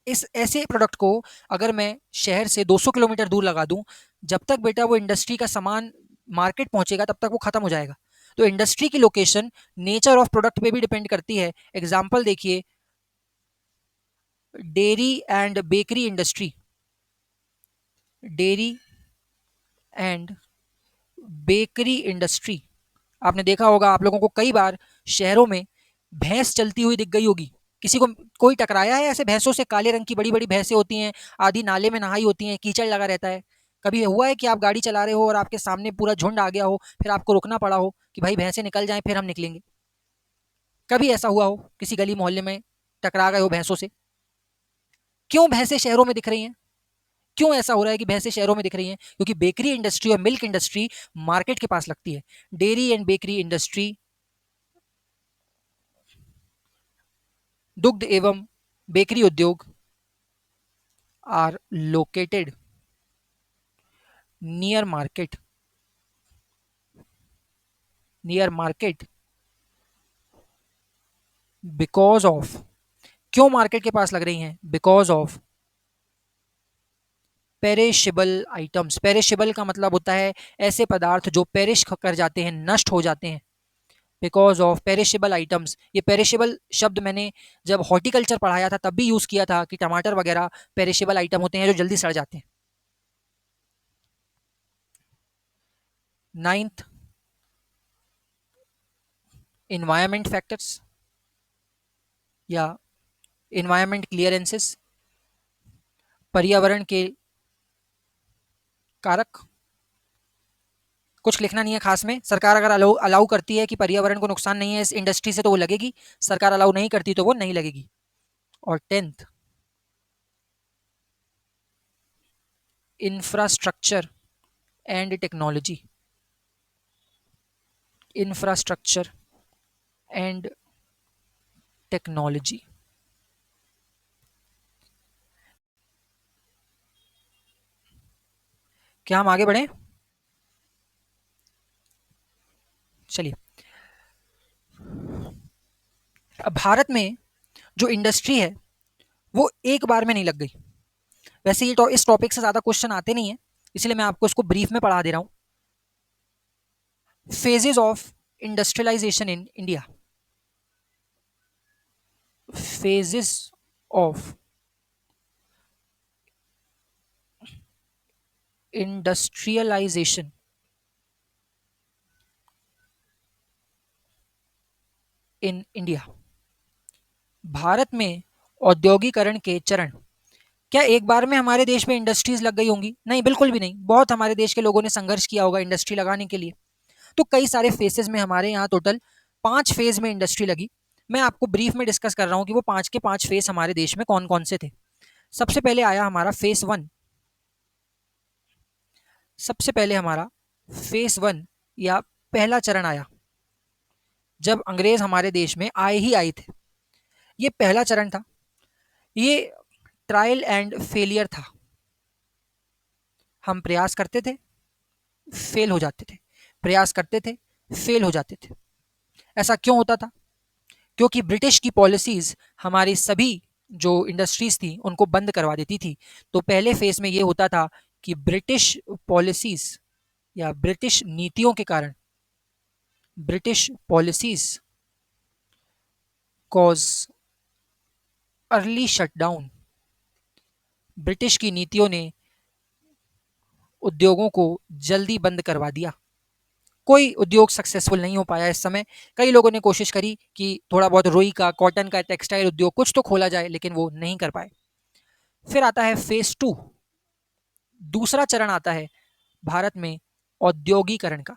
इस ऐसे प्रोडक्ट को अगर मैं शहर से 200 किलोमीटर दूर लगा दूं, जब तक बेटा वो इंडस्ट्री का सामान मार्केट पहुंचेगा तब तक वो खत्म हो जाएगा। तो इंडस्ट्री की लोकेशन नेचर ऑफ प्रोडक्ट पे भी डिपेंड करती है। एग्जाम्पल देखिए, dairy and bakery industry, dairy and bakery industry. आपने देखा होगा, आप लोगों को कई बार शहरों में भैंस चलती हुई दिख गई होगी। किसी को कोई टकराया है ऐसे भैंसों से? काले रंग की बड़ी बड़ी भैंसें होती हैं, आधी नाले में नहाई होती हैं, कीचड़ लगा रहता है। कभी हुआ है कि आप गाड़ी चला रहे हो और आपके सामने पूरा झुंड आ गया हो, फिर आपको रुकना पड़ा हो कि भाई भैंसें निकल जाएं फिर हम निकलेंगे? कभी ऐसा हुआ हो किसी गली मोहल्ले में टकरा गए हो भैंसों से? क्यों भैंसें शहरों में दिख रही हैं? क्यों ऐसा हो रहा है कि भैंसें शहरों में दिख रही हैं? क्योंकि बेकरी इंडस्ट्री और मिल्क इंडस्ट्री मार्केट के पास लगती है। डेयरी एंड बेकरी इंडस्ट्री, दुग्ध एवं बेकरी उद्योग are located near market, near market because of. क्यों मार्केट के पास लग रही हैं? Because of perishable items. Perishable का मतलब होता है ऐसे पदार्थ जो पेरिश कर जाते हैं, नष्ट हो जाते हैं। Because of perishable items. ये पेरिशेबल शब्द मैंने जब हॉर्टिकल्चर पढ़ाया था तब भी यूज किया था कि टमाटर वगैरह पेरिशेबल आइटम होते हैं जो जल्दी सड़ जाते हैं। Ninth, environment factors. या इन्वायरमेंट क्लियरेंसेस, पर्यावरण के कारक। कुछ लिखना नहीं है खास में। सरकार अगर अलाउ अलाउ करती है कि पर्यावरण को नुकसान नहीं है इस इंडस्ट्री से तो वो लगेगी, सरकार अलाउ नहीं करती तो वो नहीं लगेगी। और 10th, infrastructure and technology. Infrastructure and technology. क्या हम आगे बढ़े? चलिए, अब भारत में जो इंडस्ट्री है वो एक बार में नहीं लग गई। वैसे ये इस टॉपिक से ज्यादा क्वेश्चन आते नहीं है, इसलिए मैं आपको इसको ब्रीफ में पढ़ा दे रहा हूं। Phases of industrialisation in India. Phases of industrialisation in India. Bharat में औद्योगिकरण के चरण। क्या एक बार में हमारे देश में इंडस्ट्रीज लग गई होंगी? नहीं, बिल्कुल भी नहीं। बहुत हमारे देश के लोगों ने संघर्ष किया होगा इंडस्ट्री लगाने के लिए। तो कई सारे फेसेस में हमारे यहाँ टोटल 5 फेज में इंडस्ट्री लगी। मैं आपको ब्रीफ में डिस्कस कर रहा हूँ कि वो 5 के 5 फेज हमारे देश में कौन कौन से थे। सबसे पहले आया हमारा फेस 1। सबसे पहले हमारा फेस 1 या पहला चरण आया जब अंग्रेज हमारे देश में आए थे। ये पहला चरण था। ये ट्रायल एंड फेलियर था। हम प्रयास करते थे, फेल हो जाते थे, प्रयास करते थे, फेल हो जाते थे। ऐसा क्यों होता था? क्योंकि ब्रिटिश की पॉलिसीज हमारी सभी जो इंडस्ट्रीज थी उनको बंद करवा देती थी। तो पहले फेज में ये होता था कि ब्रिटिश पॉलिसीज या ब्रिटिश नीतियों के कारण, British policies cause early shutdown. British की नीतियों ने उद्योगों को जल्दी बंद करवा दिया। कोई उद्योग सक्सेसफुल नहीं हो पाया इस समय। कई लोगों ने कोशिश करी कि थोड़ा बहुत रुई का, कॉटन का, टेक्सटाइल उद्योग कुछ तो खोला जाए, लेकिन वो नहीं कर पाए। फिर आता है फेज 2। दूसरा चरण आता है भारत में औद्योगिकरण का।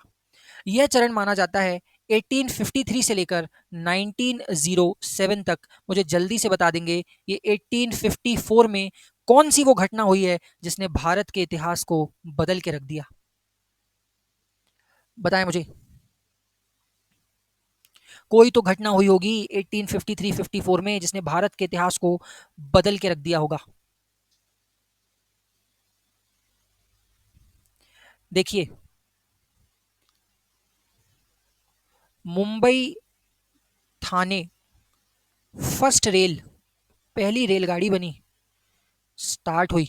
यह चरण माना जाता है 1853 से लेकर 1907 तक। मुझे जल्दी से बता देंगे ये 1854 में कौन सी वो घटना हुई है जिसने भारत के इतिहास को बदल के रख दिया? बताएं मुझे। कोई तो घटना हुई होगी 1853-54 में जिसने भारत के इतिहास को बदल के रख दिया होगा। देखिए, मुंबई थाने फर्स्ट रेल, पहली रेलगाड़ी बनी, स्टार्ट हुई।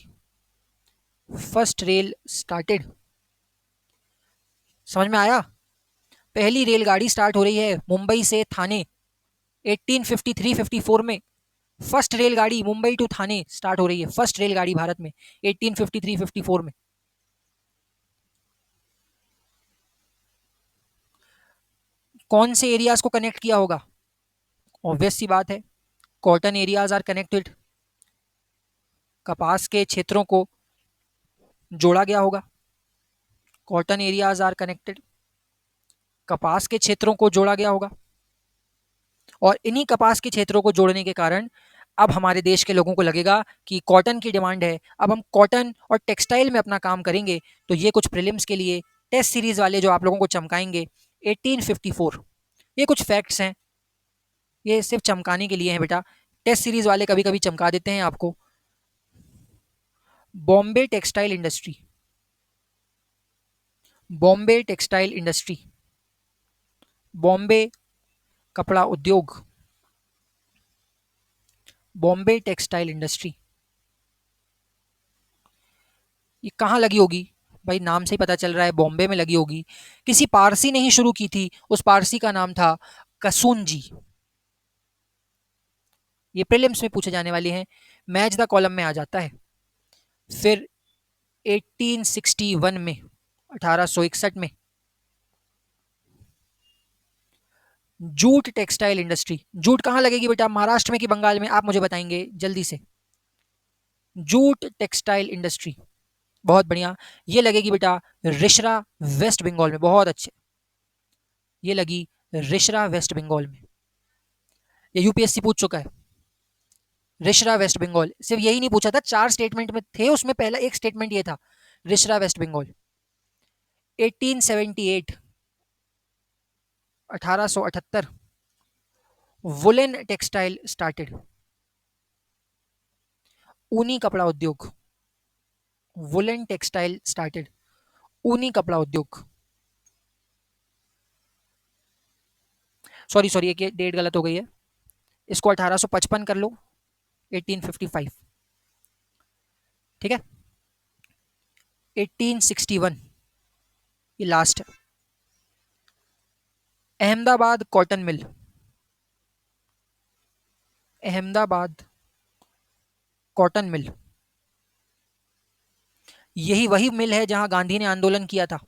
First rail started. समझ में आया? पहली रेलगाड़ी स्टार्ट हो रही है मुंबई से थाने 1853-54 में। फर्स्ट रेलगाड़ी मुंबई टू थाने स्टार्ट हो रही है, फर्स्ट रेलगाड़ी भारत में 1853-54 में। कौन से एरियाज को कनेक्ट किया होगा? ऑब्वियस सी बात है, कॉटन एरियाज आर कनेक्टेड। कपास के क्षेत्रों को जोड़ा गया होगा। Cotton areas are connected. कपास के क्षेत्रों को जोड़ा गया होगा। और इन्हीं कपास के क्षेत्रों को जोड़ने के कारण अब हमारे देश के लोगों को लगेगा कि कॉटन की डिमांड है, अब हम कॉटन और टेक्सटाइल में अपना काम करेंगे। तो ये कुछ प्रीलिम्स के लिए टेस्ट सीरीज वाले जो आप लोगों को चमकाएंगे 1854। ये कुछ फैक्ट्स हैं, ये सिर्फ चमकाने के लिए हैं बेटा। टेस्ट सीरीज वाले कभी कभी चमका देते हैं आपको। Bombay textile industry, Bombay textile industry, Bombay कपड़ा उद्योग, बॉम्बे टेक्सटाइल इंडस्ट्री। ये कहाँ लगी होगी? भाई नाम से ही पता चल रहा है बॉम्बे में लगी होगी। किसी पारसी ने ही शुरू की थी, उस पारसी का नाम था कसूनजी। ये प्रीलिम्स में पूछे जाने वाले हैं, मैच द कॉलम में आ जाता है। फिर 1861 में, 1861 में जूट टेक्सटाइल इंडस्ट्री। जूट कहाँ लगेगी बेटा, महाराष्ट्र में कि बंगाल में, आप मुझे बताएंगे जल्दी से। जूट टेक्सटाइल इंडस्ट्री, बहुत बढ़िया। ये लगेगी बेटा रिश्रा, वेस्ट बंगाल में। बहुत अच्छे, ये लगी रिश्रा वेस्ट बंगाल में। ये यूपीएससी पूछ चुका है। रिश्रा वेस्ट बंगाल, सिर्फ यही नहीं पूछा था, 4 स्टेटमेंट में थे, उसमें पहला एक स्टेटमेंट ये था, Rishra West Bengal. 1878, 1878 woollen textile started. ऊनी कपड़ा उद्योग, वुलन टेक्सटाइल स्टार्टेड, ऊनी कपड़ा उद्योग। सॉरी सॉरी, एक ये डेट गलत हो गई है, इसको 1855 कर लो, 1855, ठीक है। 1861 ये लास्ट है। Ahmedabad cotton mill, Ahmedabad cotton mill, यही वही मिल है जहां गांधी ने आंदोलन किया था।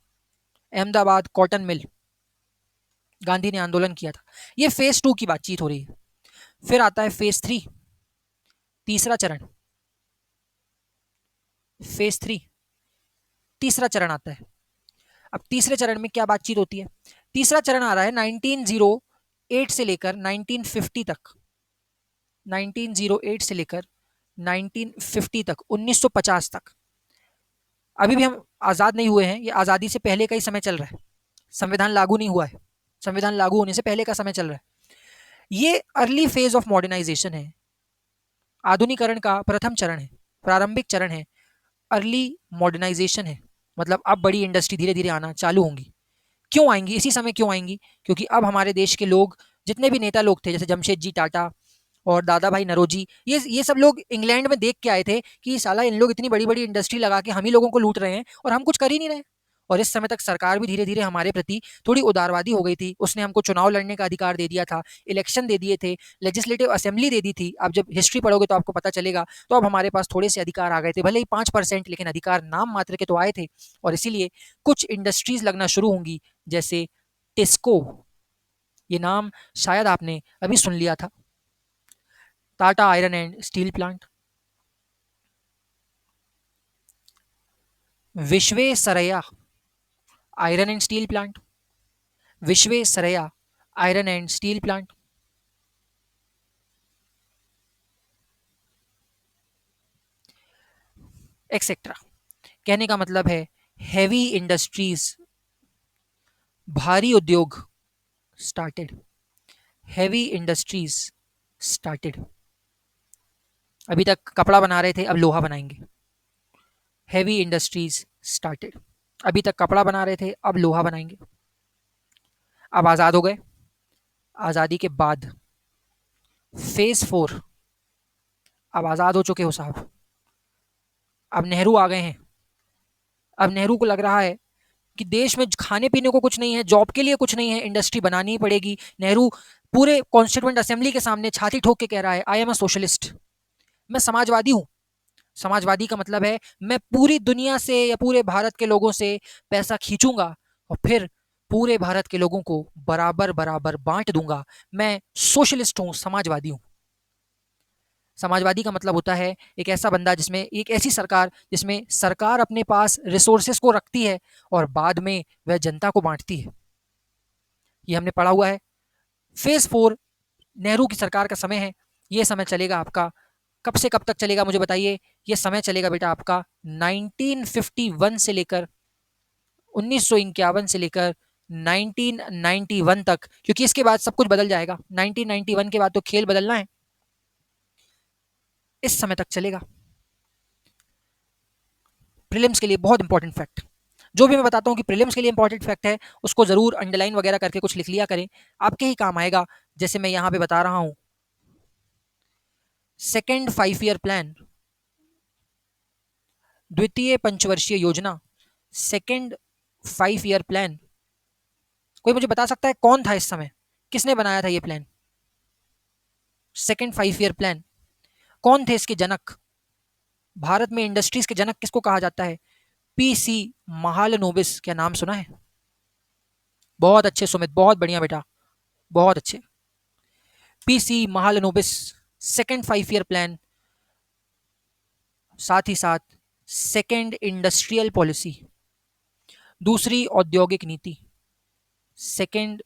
अहमदाबाद कॉटन मिल, गांधी ने आंदोलन किया था। ये फेज 2 की बातचीत हो रही है। फिर आता है फेज 3, तीसरा चरण। फेज 3 तीसरा चरण आता है। अब तीसरे चरण में क्या बातचीत होती है? तीसरा चरण आ रहा है 1908 से लेकर 1950 तक, 1908 से लेकर 1950 तक, 1950 तक। अभी भी हम आज़ाद नहीं हुए हैं, ये आज़ादी से पहले का ही समय चल रहा है, संविधान लागू नहीं हुआ है, संविधान लागू होने से पहले का समय चल रहा है। ये अर्ली फेज ऑफ मॉडर्नाइजेशन है, आधुनिकरण का प्रथम चरण है, प्रारंभिक चरण है, अर्ली मॉडर्नाइजेशन है। मतलब अब बड़ी इंडस्ट्री धीरे धीरे आना चालू होंगी। क्यों आएंगी, इसी समय क्यों आएंगी? क्योंकि अब हमारे देश के लोग, जितने भी नेता लोग थे, जैसे जमशेद जी टाटा और दादा भाई नरोजी, ये सब लोग इंग्लैंड में देख के आए थे कि साला इन लोग इतनी बड़ी बड़ी इंडस्ट्री लगा के हम ही लोगों को लूट रहे हैं और हम कुछ कर ही नहीं रहे। और इस समय तक सरकार भी धीरे धीरे हमारे प्रति थोड़ी उदारवादी हो गई थी, उसने हमको चुनाव लड़ने का अधिकार दे दिया था, इलेक्शन दे दिए थे, लेजिस्लेटिव असेंबली दे दी थी। आप जब हिस्ट्री पढ़ोगे तो आपको पता चलेगा। तो अब हमारे पास थोड़े से अधिकार आ गए थे, भले ही 5%, लेकिन अधिकार नाम मात्र के तो आए थे। और इसीलिए कुछ इंडस्ट्रीज लगना शुरू होंगी, जैसे टिस्को, ये नाम शायद आपने अभी सुन लिया था, Tata iron and steel plant, Visvesvaraya iron and steel plant, Visvesvaraya iron and steel plant, etcetera. कहने का मतलब है हैवी इंडस्ट्रीज, भारी उद्योग स्टार्टेड, हैवी इंडस्ट्रीज स्टार्टेड। अभी तक कपड़ा बना रहे थे, अब लोहा बनाएंगे। हैवी इंडस्ट्रीज स्टार्टेड, अभी तक कपड़ा बना रहे थे, अब लोहा बनाएंगे। अब आज़ाद हो गए। आज़ादी के बाद फेज 4, अब आज़ाद हो चुके हो साहब, अब नेहरू आ गए हैं। अब नेहरू को लग रहा है कि देश में खाने पीने को कुछ नहीं है, जॉब के लिए कुछ नहीं है, इंडस्ट्री बनानी ही पड़ेगी। नेहरू पूरे कॉन्स्टिट्यूएंट असेंबली के सामने छाती ठोक के कह रहा है, आई एम अ सोशलिस्ट, मैं समाजवादी हूँ। समाजवादी का मतलब है मैं पूरी दुनिया से या पूरे भारत के लोगों से पैसा खींचूंगा और फिर पूरे भारत के लोगों को बराबर बराबर बांट दूंगा। मैं सोशलिस्ट हूँ, समाजवादी हूँ। समाजवादी का मतलब होता है एक ऐसा बंदा जिसमें, एक ऐसी सरकार जिसमें सरकार अपने पास रिसोर्सेस को रखती है और बाद में वह जनता को बांटती है। ये हमने पढ़ा हुआ है। फेज 4 नेहरू की सरकार का समय है। ये समय चलेगा आपका, कब से कब तक चलेगा मुझे बताइए? ये समय चलेगा बेटा आपका 1951 से लेकर 1951 से लेकर 1991 तक, क्योंकि इसके बाद सब कुछ बदल जाएगा। 1991 के बाद तो खेल बदलना है, इस समय तक चलेगा। प्रीलिम्स के लिए बहुत इंपॉर्टेंट फैक्ट, जो भी मैं बताता हूँ कि प्रीलिम्स के लिए इंपॉर्टेंट फैक्ट है, उसको जरूर अंडरलाइन वगैरह करके कुछ लिख लिया करें, आपके ही काम आएगा। जैसे मैं यहाँ पे बता रहा हूँ, सेकेंड 5 ईयर प्लान, द्वितीय पंचवर्षीय योजना, सेकेंड 5 ईयर प्लान। कोई मुझे बता सकता है कौन था इस समय, किसने बनाया था ये प्लान? सेकेंड 5 ईयर प्लान, कौन थे इसके जनक? भारत में इंडस्ट्रीज के जनक किसको कहा जाता है? पीसी महालनोबिस, क्या नाम सुना है? बहुत अच्छे सुमित, बहुत बढ़िया बेटा, बहुत अच्छे। PC Mahalanobis second 5 year plan, साथ ही साथ सेकेंड इंडस्ट्रियल पॉलिसी, दूसरी औद्योगिक नीति, सेकेंड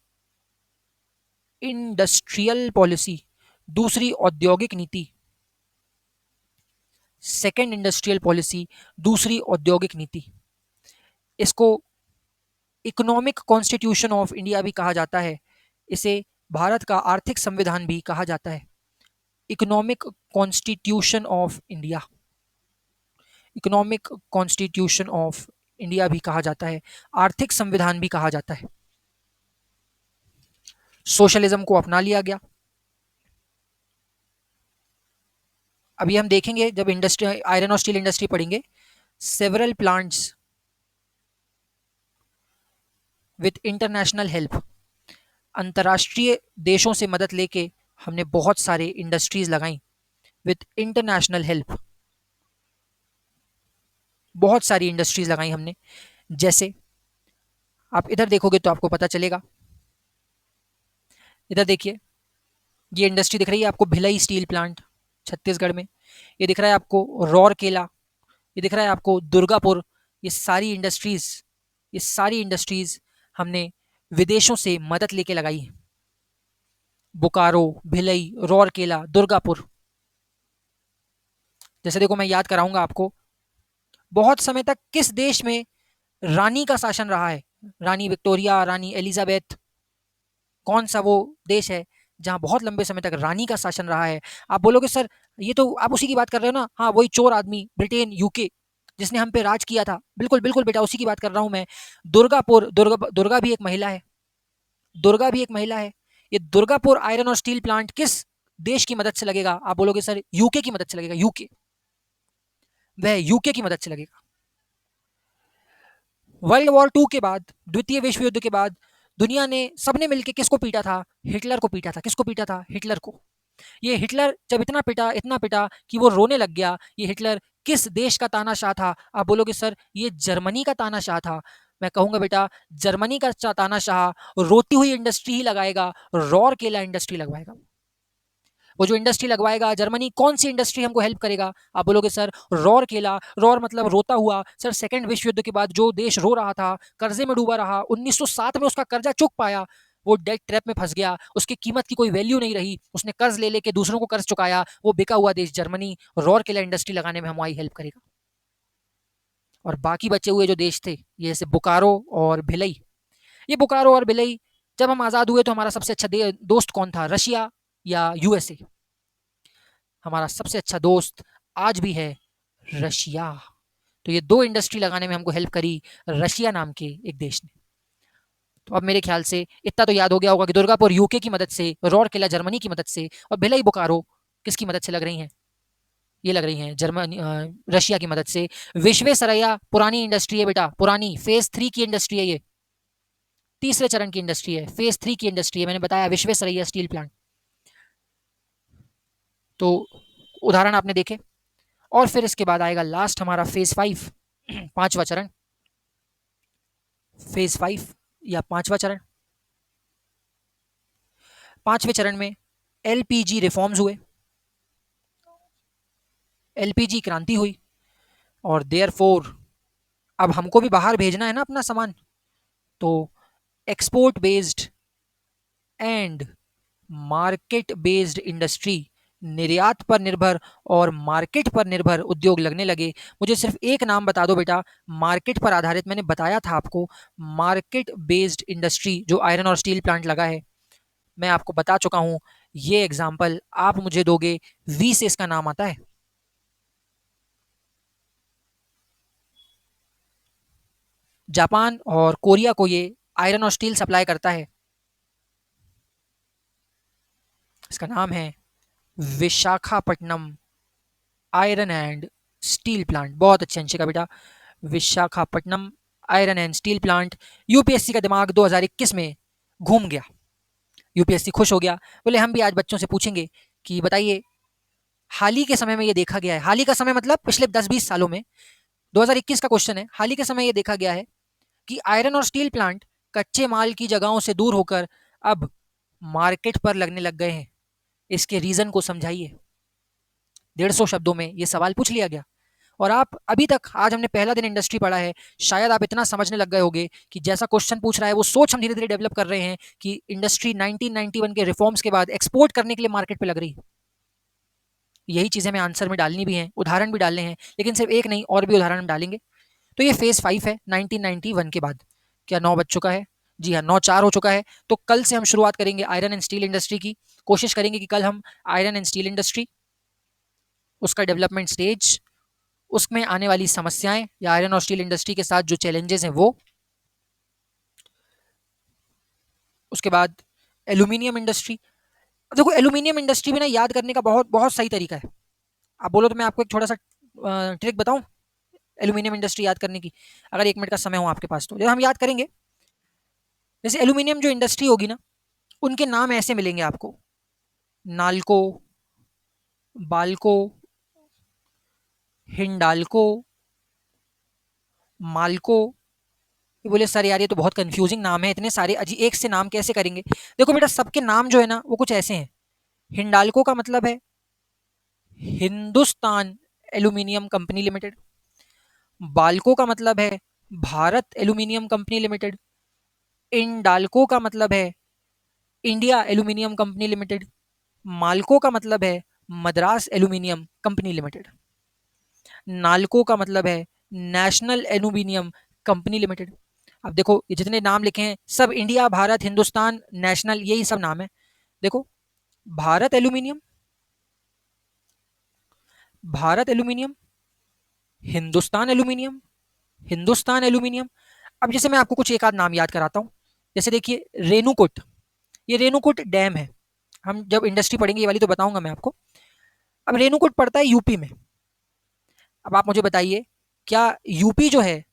इंडस्ट्रियल पॉलिसी, दूसरी औद्योगिक नीति, सेकेंड इंडस्ट्रियल पॉलिसी, दूसरी औद्योगिक नीति। इसको इकोनॉमिक कॉन्स्टिट्यूशन ऑफ इंडिया भी कहा जाता है, इसे भारत का आर्थिक संविधान भी कहा जाता है। Economic constitution of India, economic constitution of India भी कहा जाता है, आर्थिक संविधान भी कहा जाता है। सोशलिज्म को अपना लिया गया। अभी हम देखेंगे जब इंडस्ट्री, आयरन और स्टील इंडस्ट्री पढ़ेंगे, several plants with international help, अंतर्राष्ट्रीय देशों से मदद लेके हमने बहुत सारे इंडस्ट्रीज लगाई। विथ इंटरनेशनल हेल्प, बहुत सारी इंडस्ट्रीज लगाई हमने। जैसे आप इधर देखोगे तो आपको पता चलेगा, इधर देखिए, ये इंडस्ट्री दिख रही है आपको, भिलाई स्टील प्लांट छत्तीसगढ़ में। ये दिख रहा है आपको रौरकेला, ये दिख रहा है आपको दुर्गापुर। ये सारी इंडस्ट्रीज, ये सारी इंडस्ट्रीज हमने विदेशों से मदद लेके लगाई है। बोकारो, भिलाई, रौरकेला, दुर्गापुर। जैसे देखो, मैं याद कराऊंगा आपको, बहुत समय तक किस देश में रानी का शासन रहा है? रानी विक्टोरिया, रानी एलिजाबेथ। कौन सा वो देश है जहां बहुत लंबे समय तक रानी का शासन रहा है? आप बोलोगे सर ये तो आप उसी की बात कर रहे हो ना, हाँ वही चोर आदमी, ब्रिटेन, यूके, जिसने हम पे राज किया था। बिल्कुल बिल्कुल बेटा, उसी की बात कर रहा हूं मैं। दुर्गापुर, दुर्गा भी एक महिला है, दुर्गा भी एक महिला है। ये दुर्गापुर आयरन और स्टील प्लांट किस देश की मदद से लगेगा? आप बोलोगे सर यूके की मदद से लगेगा, यूके, वह यूके की मदद से लगेगा। वर्ल्ड वॉर 2 के बाद, द्वितीय विश्व युद्ध के बाद, दुनिया ने सबने मिलकर किसको पीटा था? हिटलर को पीटा था। किसको पीटा था? हिटलर को। ये हिटलर जब इतना पिटा कि वो रोने लग गया, ये हिटलर किस देश का तानाशाह था? आप बोलोगे सर ये जर्मनी का तानाशाह था। मैं कहूंगा बेटा, जर्मनी का तानाशाह रोती हुई इंडस्ट्री ही लगाएगा, रौरकेला इंडस्ट्री लगवाएगा। वो जो इंडस्ट्री लगवाएगा, जर्मनी कौन सी इंडस्ट्री हमको हेल्प करेगा? आप बोलोगे सर रौरकेला। रौर मतलब रोता हुआ। सर सेकंड विश्व युद्ध के बाद जो देश रो रहा था, कर्जे में डूबा रहा, 1907 में उसका कर्जा चुक पाया, वो डेट ट्रैप में फंस गया, उसकी कीमत की कोई वैल्यू नहीं रही, उसने कर्ज ले लेके दूसरों को कर्ज चुकाया, वो बिका हुआ देश जर्मनी रौरकेला इंडस्ट्री लगाने में हमारी हेल्प करेगा। और बाकी बचे हुए जो देश थे, ये जैसे बोकारो और भिलई, ये बोकारो और भिलई, जब हम आज़ाद हुए तो हमारा सबसे अच्छा दोस्त कौन था? रशिया या यूएसए? हमारा सबसे अच्छा दोस्त आज भी है रशिया। तो ये दो इंडस्ट्री लगाने में हमको हेल्प करी रशिया नाम के एक देश ने। तो अब मेरे ख्याल से इतना तो याद हो गया होगा कि दुर्गापुर यूके की मदद से, रौरकेला जर्मनी की मदद से, और भिलाई बोकारो किसकी मदद से लग रही हैं? ये लग रही हैं जर्मनी, रशिया की मदद से। विश्वेश्वरैया पुरानी इंडस्ट्री है बेटा, पुरानी, फेज 3 की इंडस्ट्री है ये, तीसरे चरण की इंडस्ट्री है, फेज 3 की इंडस्ट्री है, मैंने बताया विश्वेश्वरैया स्टील प्लांट। तो उदाहरण आपने देखे। और फिर इसके बाद आएगा लास्ट हमारा फेज 5, पांचवा चरण, फेज 5 या पांचवा चरण। पांचवें चरण में एलपीजी रिफॉर्म्स हुए, एलपीजी क्रांति हुई, और देयरफॉर अब हमको भी बाहर भेजना है ना अपना सामान, तो export based and market based industry, निर्यात पर निर्भर और मार्केट पर निर्भर उद्योग लगने लगे। मुझे सिर्फ एक नाम बता दो बेटा, मार्केट पर आधारित, मैंने बताया था आपको, मार्केट बेस्ड इंडस्ट्री जो आयरन और स्टील प्लांट लगा है, मैं आपको बता चुका हूं। ये एग्जाम्पल आप मुझे दोगे, वी से इसका नाम आता है। जापान और कोरिया को ये आयरन और स्टील सप्लाई करता है। इसका नाम है Visakhapatnam iron and steel plant. बहुत अच्छे अंशिका बेटा, Visakhapatnam iron and steel plant. UPSC का दिमाग 2021 में घूम गया, यूपीएससी खुश हो गया, बोले हम भी आज बच्चों से पूछेंगे कि बताइए, हाल ही के समय में ये देखा गया है, हाल ही का समय मतलब पिछले 10-20 सालों में, 2021 का क्वेश्चन है, हाल ही के समय ये देखा गया है कि आयरन और स्टील प्लांट कच्चे माल की जगहों से दूर होकर अब मार्केट पर लगने लग गए हैं, इसके रीजन को समझाइए। 150 शब्दों में ये सवाल पूछ लिया गया। और आप अभी तक, आज हमने पहला दिन इंडस्ट्री पढ़ा है, शायद आप इतना समझने लग गए होंगे कि जैसा क्वेश्चन पूछ रहा है वो सोच हम धीरे धीरे डेवलप कर रहे हैं कि इंडस्ट्री 1991 के रिफॉर्म्स के बाद एक्सपोर्ट करने के लिए मार्केट पे लग रही है। यही चीजें हमें आंसर में डालनी भी हैं, उदाहरण भी डालने हैं, लेकिन सिर्फ एक नहीं और भी उदाहरण हम डालेंगे। तो ये फेज 5 है 1991 के बाद। क्या 9 बज चुका है? जी हाँ, 9:04 हो चुका है। तो कल से हम शुरुआत करेंगे आयरन एंड स्टील इंडस्ट्री की। कोशिश करेंगे कि कल हम आयरन एंड स्टील इंडस्ट्री, उसका डेवलपमेंट स्टेज, उसमें आने वाली समस्याएं या आयरन और स्टील इंडस्ट्री के साथ जो चैलेंजेस हैं वो, उसके बाद एल्यूमिनियम इंडस्ट्री। देखो एल्यूमिनियम इंडस्ट्री में ना याद करने का बहुत बहुत सही तरीका है। आप बोलो तो मैं आपको एक छोटा सा ट्रिक बताऊं एल्यूमिनियम इंडस्ट्री याद करने की, अगर 1 मिनट का समय हो आपके पास तो हम याद करेंगे। जैसे एल्यूमिनियम जो इंडस्ट्री होगी ना, उनके नाम ऐसे मिलेंगे आपको: नालको, बाल्को, हिंडाल्को, माल्को। ये बोले सर यार ये तो बहुत कंफ्यूजिंग नाम है, इतने सारे अजी एक से नाम कैसे करेंगे? देखो बेटा, सबके नाम जो है ना वो कुछ ऐसे हैं। हिंडाल्को का मतलब है Hindustan aluminium company limited. Balco का मतलब है Bharat aluminium company limited. Indalco का मतलब है India aluminium company limited. MALCO का मतलब है Madras aluminium company limited. NALCO का मतलब है नेशनल एल्यूमिनियम कंपनी लिमिटेड। अब देखो ये जितने नाम लिखे हैं सब इंडिया, भारत, हिंदुस्तान, नेशनल, यही सब नाम है। देखो, Bharat aluminium, Bharat aluminium, Hindustan aluminium, Hindustan aluminium. अब जैसे मैं आपको कुछ एक आध नाम याद कराता हूँ। जैसे देखिए रेणुकूट, ये रेणुकूट डैम है। हम जब इंडस्ट्री पढ़ेंगे ये वाली तो बताऊंगा मैं आपको। अब रेणुकूट पड़ता है यूपी में। अब आप मुझे बताइए, क्या यूपी जो है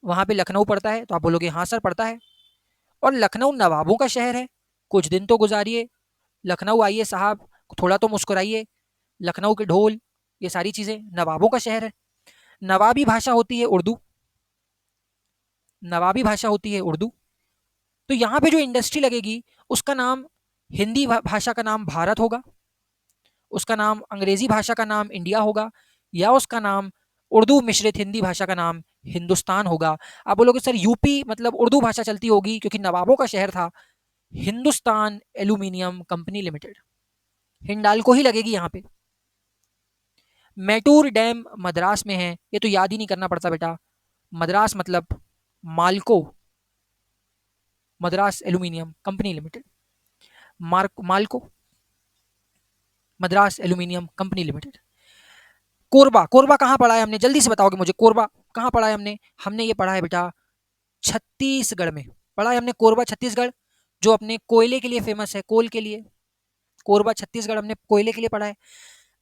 वहां पे लखनऊ पड़ता है? तो आप बोलोगे हाँ सर पड़ता है। और लखनऊ नवाबों का शहर है। कुछ दिन तो गुजारिए, लखनऊ आइए साहब, थोड़ा तो मुस्कुराइए। लखनऊ के ढोल, ये सारी चीजें, नवाबों का शहर है। नवाबी भाषा होती है उर्दू, नवाबी भाषा होती है उर्दू। तो यहाँ पे जो इंडस्ट्री लगेगी उसका नाम, हिंदी भाषा का नाम भारत होगा, उसका नाम अंग्रेजी भाषा का नाम इंडिया होगा, या उसका नाम उर्दू मिश्रित हिंदी भाषा का नाम हिंदुस्तान होगा। आप बोलोगे सर यूपी मतलब उर्दू भाषा चलती होगी क्योंकि नवाबों का शहर था। Hindustan aluminium company limited, Hindalco ही लगेगी यहाँ पे। मैटूर डैम मद्रास में है, ये तो याद ही नहीं करना पड़ता बेटा। मद्रास मतलब Malco, Madras aluminium company limited. Malco, Madras aluminium company limited. Korba, Korba कहाँ पढ़ा है हमने? जल्दी से बताओगे मुझे, कोरबा कहाँ पढ़ा है हमने? हमने ये पढ़ा है बेटा छत्तीसगढ़ में पढ़ा है हमने, कोरबा छत्तीसगढ़, जो अपने कोयले के लिए फेमस है, कोल के लिए। कोरबा छत्तीसगढ़ हमने कोयले के लिए पढ़ा है।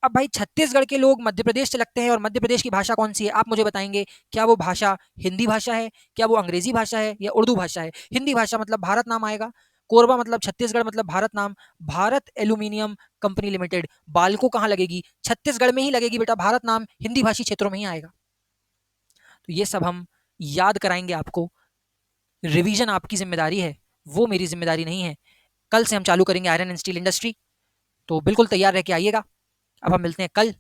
अब भाई छत्तीसगढ़ के लोग मध्य प्रदेश से लगते हैं और मध्य प्रदेश की भाषा कौन सी है? आप मुझे बताएंगे, क्या वो भाषा हिंदी भाषा है, क्या वो अंग्रेजी भाषा है, या उर्दू भाषा है? हिंदी भाषा मतलब भारत नाम आएगा, कोरबा मतलब छत्तीसगढ़ मतलब भारत नाम, Bharat aluminium company limited. Balco कहाँ लगेगी? छत्तीसगढ़ में ही लगेगी बेटा, भारत नाम हिंदी भाषी क्षेत्रों में ही आएगा। तो ये सब हम याद कराएंगे आपको। रिवीजन आपकी जिम्मेदारी है, वो मेरी जिम्मेदारी नहीं है। कल से हम चालू करेंगे आयरन एंड स्टील इंडस्ट्री, तो बिल्कुल तैयार रह के आइएगा। अब हम मिलते हैं कल,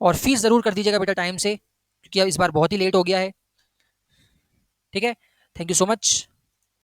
और फीस ज़रूर कर दीजिएगा बेटा टाइम से, क्योंकि अब इस बार बहुत ही लेट हो गया है। ठीक है, थैंक यू सो मच।